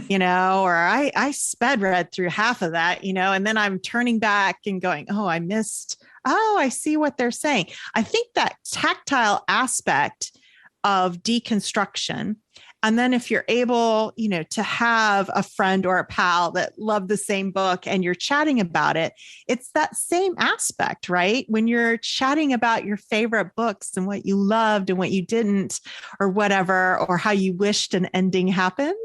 or I sped read through half of that, and then I'm turning back and going, oh, I see what they're saying. I think that tactile aspect of deconstruction. And then if you're able, to have a friend or a pal that love the same book and you're chatting about it, it's that same aspect, right? When you're chatting about your favorite books and what you loved and what you didn't, or whatever, or how you wished an ending happened,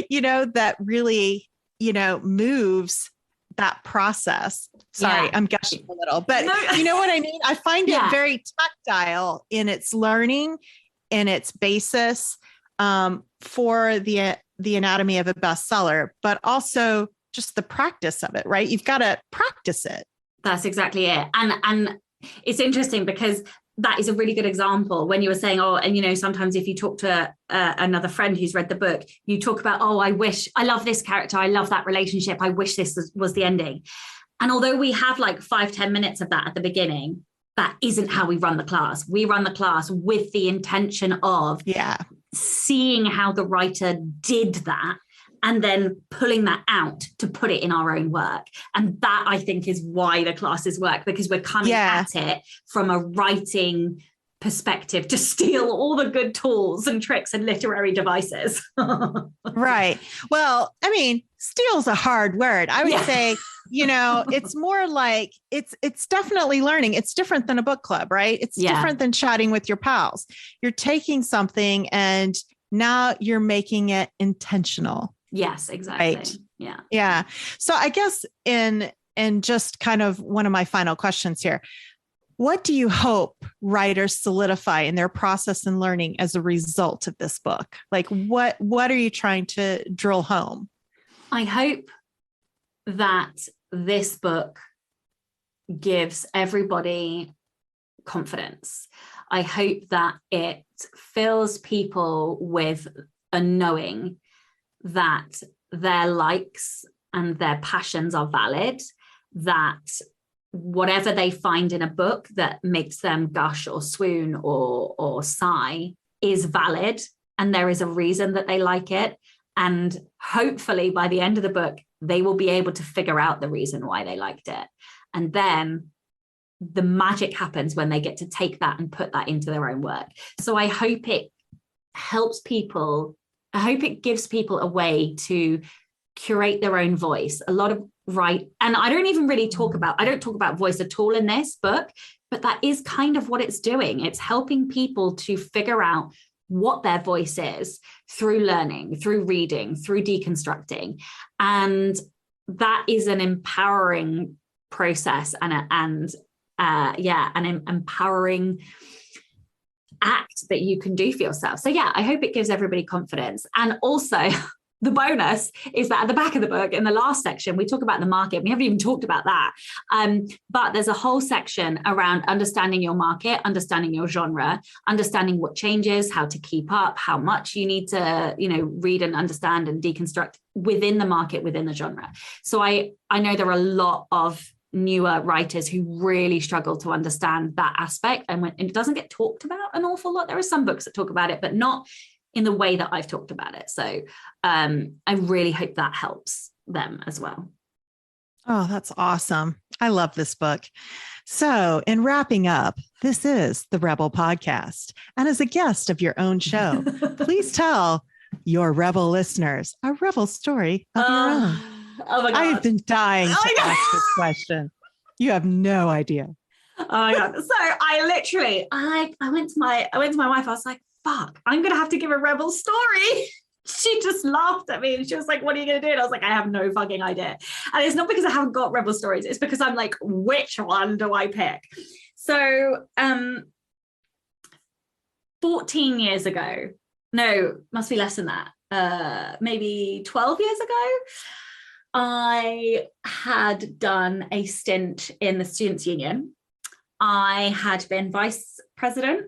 that really, moves that process. Sorry, yeah. I'm gushing a little, but you know what I mean? I find it very tactile in its learning, in its basis, for the anatomy of a bestseller, but also just the practice of it, right? You've got to practice it. That's exactly it. And it's interesting because that is a really good example when you were saying, sometimes if you talk to another friend who's read the book, you talk about, I love this character. I love that relationship. I wish this was the ending. And although we have like 5-10 minutes of that at the beginning, that isn't how we run the class. We run the class with the intention of seeing how the writer did that and then pulling that out to put it in our own work. And that, I think, is why the classes work, because we're coming at it from a writing perspective to steal all the good tools and tricks and literary devices. Right. Well, I mean, steal's a hard word. I would say, it's more like it's definitely learning. It's different than a book club, right? It's different than chatting with your pals. You're taking something and now you're making it intentional. Yes, exactly. Right. Yeah. Yeah. So I guess in just kind of one of my final questions here, what do you hope writers solidify in their process and learning as a result of this book? Like what are you trying to drill home? I hope that this book gives everybody confidence. I hope that it fills people with a knowing that their likes and their passions are valid, that whatever they find in a book that makes them gush or swoon or sigh is valid, and there is a reason that they like it. And hopefully by the end of the book, they will be able to figure out the reason why they liked it. And then the magic happens when they get to take that and put that into their own work. So I hope it helps people. I hope it gives people a way to curate their own voice. A lot of and I don't talk about voice at all in this book, but that is kind of what it's doing. It's helping people to figure out what their voice is through learning, through reading, through deconstructing. And that is an empowering process and an empowering act that you can do for yourself. So I hope it gives everybody confidence. And also the bonus is that at the back of the book, in the last section, we talk about the market. We haven't even talked about that. But there's a whole section around understanding your market, understanding your genre, understanding what changes, how to keep up, how much you need to, read and understand and deconstruct within the market, within the genre. So I know there are a lot of newer writers who really struggle to understand that aspect. And it doesn't get talked about an awful lot. There are some books that talk about it, but not in the way that I've talked about it. So I really hope that helps them as well. Oh, that's awesome. I love this book. So in wrapping up, this is the Rebel Podcast. And as a guest of your own show, please tell your Rebel listeners a Rebel story of your own. Oh my God. I have been dying to ask this question. You have no idea. Oh my God. So I literally, I went to my wife. I was like, fuck, I'm going to have to give a Rebel story. She just laughed at me and she was like, what are you going to do? And I was like, I have no fucking idea. And it's not because I haven't got Rebel stories. It's because I'm like, which one do I pick? So 14 years ago, no, must be less than that. Maybe 12 years ago, I had done a stint in the Students' Union. I had been vice president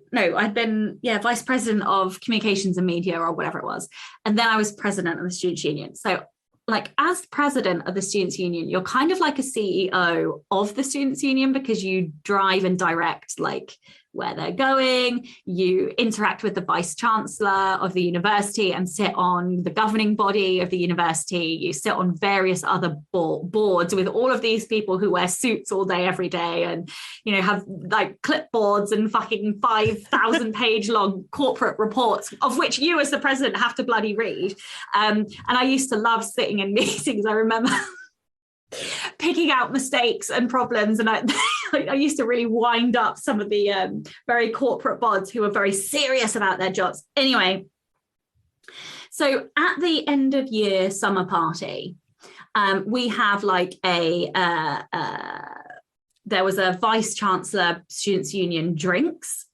of communications and media or whatever it was. And then I was president of the Students' Union. So like as president of the Students' Union, you're kind of like a CEO of the Students' Union because you drive and direct like where they're going. You interact with the vice chancellor of the university and sit on the governing body of the university. You sit on various other boards with all of these people who wear suits all day, every day, and, you know, have like clipboards and fucking 5,000 page long corporate reports, of which you as the president have to bloody read. And I used to love sitting in meetings. I remember picking out mistakes and problems, and I used to really wind up some of the very corporate bods who were very serious about their jobs. Anyway, so at the end of year summer party, we have like there was a vice chancellor Students' Union drinks,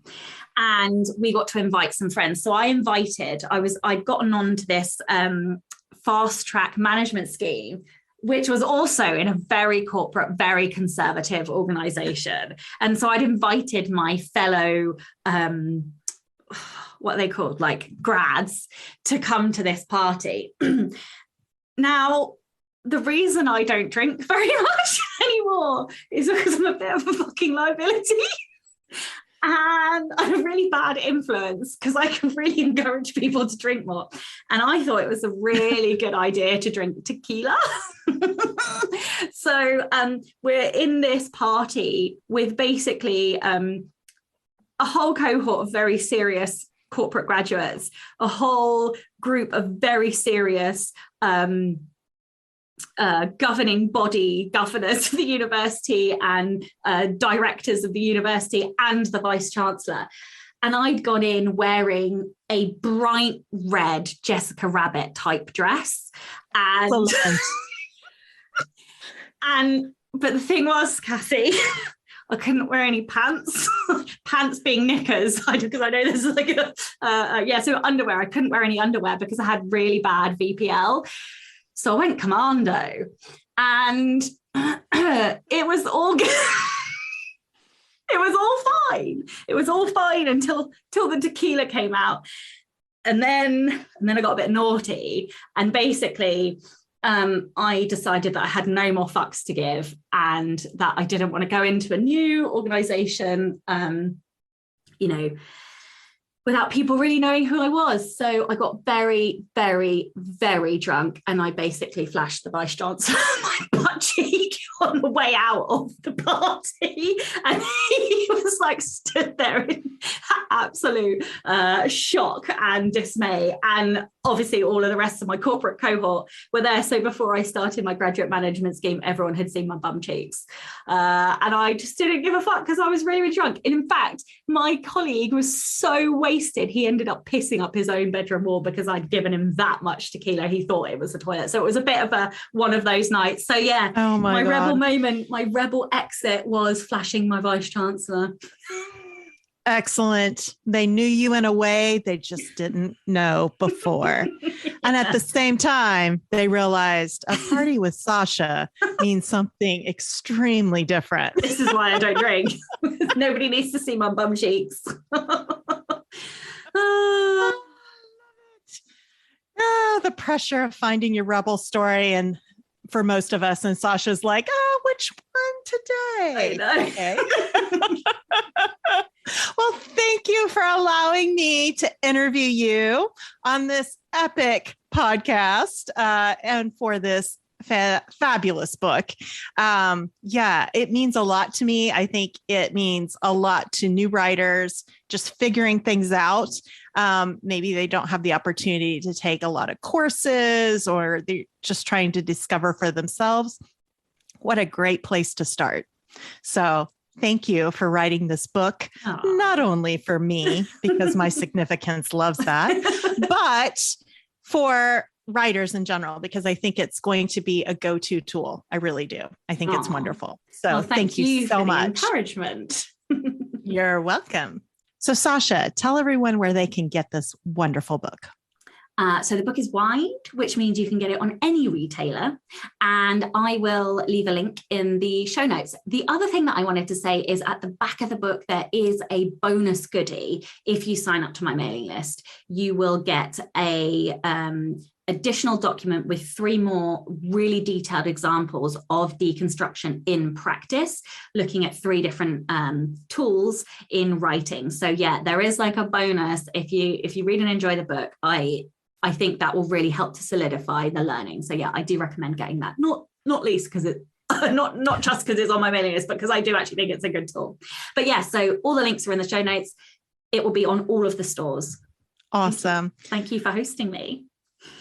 and we got to invite some friends. So I'd gotten onto this fast track management scheme, which was also in a very corporate, very conservative organization. And so I'd invited my fellow, what are they called, like grads, to come to this party. Now, the reason I don't drink very much anymore is because I'm a bit of a fucking liability. And I'm a really bad influence because I can really encourage people to drink more. And I thought it was a really good idea to drink tequila. So we're in this party with basically a whole cohort of very serious corporate graduates, a whole group of very serious governing body governors of the university and directors of the university and the vice chancellor. And I'd gone in wearing a bright red Jessica Rabbit type dress. But the thing was, Cassie, I couldn't wear any pants, pants being knickers, because I know this is like so underwear. I couldn't wear any underwear because I had really bad VPL. So I went commando, and it was all good. It was all fine. It was all fine until the tequila came out. And then I got a bit naughty, and basically I decided that I had no more fucks to give, and that I didn't want to go into a new organization, without people really knowing who I was. So I got very, very, very drunk, and I basically flashed the vice chancellor my butt cheek on the way out of the party. And he was like stood there in absolute shock and dismay. And obviously all of the rest of my corporate cohort were there. So before I started my graduate management scheme, everyone had seen my bum cheeks. And I just didn't give a fuck because I was really, really drunk. And in fact, my colleague was so wasted, he ended up pissing up his own bedroom wall because I'd given him that much tequila. He thought it was a toilet. So it was a bit of one of those nights. So yeah, my rebel moment, my rebel exit was flashing my vice chancellor. Excellent. They knew you in a way they just didn't know before. And at the same time, they realized a party with Sasha means something extremely different. This is why I don't drink. Nobody needs to see my bum cheeks. The pressure of finding your rebel story, and for most of us, and Sasha's like, which one today? I know. Okay. Well, thank you for allowing me to interview you on this epic podcast and for this fabulous book. It means a lot to me. I think it means a lot to new writers just figuring things out. Maybe they don't have the opportunity to take a lot of courses, or they're just trying to discover for themselves. What a great place to start. So thank you for writing this book, not only for me, because my significance loves that, but for writers in general, because I think it's going to be a go-to tool. I really do. I think it's wonderful. So thank you so much. Encouragement. You're welcome. So Sasha, tell everyone where they can get this wonderful book. So the book is wide, which means you can get it on any retailer, and I will leave a link in the show notes. The other thing that I wanted to say is at the back of the book, there is a bonus goodie. If you sign up to my mailing list, you will get a additional document with 3 more really detailed examples of deconstruction in practice, looking at 3 different tools in writing. So yeah, there is like a bonus. If you read and enjoy the book, I think that will really help to solidify the learning. So yeah, I do recommend getting that. Not least because it not just because it's on my mailing list, but because I do actually think it's a good tool. But yeah, so all the links are in the show notes. It will be on all of the stores. Awesome. Thank you for hosting me.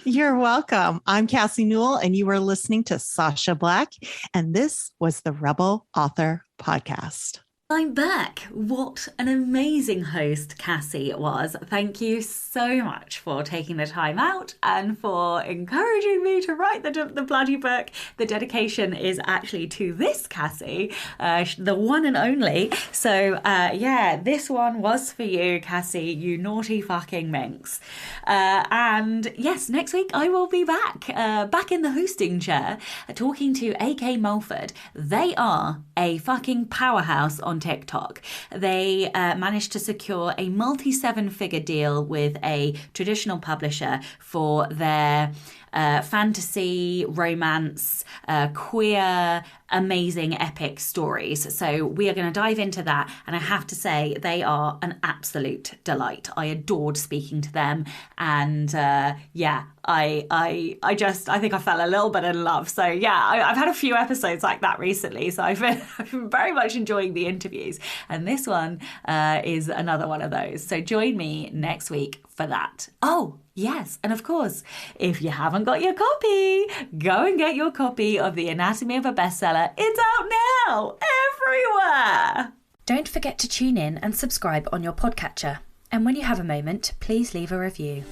You're welcome. I'm Cassie Newell, and you are listening to Sasha Black, and this was the Rebel Author Podcast. I'm back. What an amazing host Cassie was. Thank you so much for taking the time out and for encouraging me to write the bloody book. The dedication is actually to this Cassie, the one and only. So yeah, this one was for you, Cassie, you naughty fucking minx. And yes, next week I will be back in the hosting chair, talking to AK Mulford. They are a fucking powerhouse on TikTok. They managed to secure a multi-7-figure deal with a traditional publisher for their fantasy, romance, queer, amazing epic stories. So we are going to dive into that, and I have to say they are an absolute delight. I adored speaking to them, and yeah, I think I fell a little bit in love. So yeah, I've had a few episodes like that recently, so I've been very much enjoying the interviews, and this one is another one of those. So join me next week for that. Oh, yes. And of course, if you haven't got your copy, go and get your copy of The Anatomy of a Bestseller. It's out now, everywhere. Don't forget to tune in and subscribe on your podcatcher. And when you have a moment, please leave a review.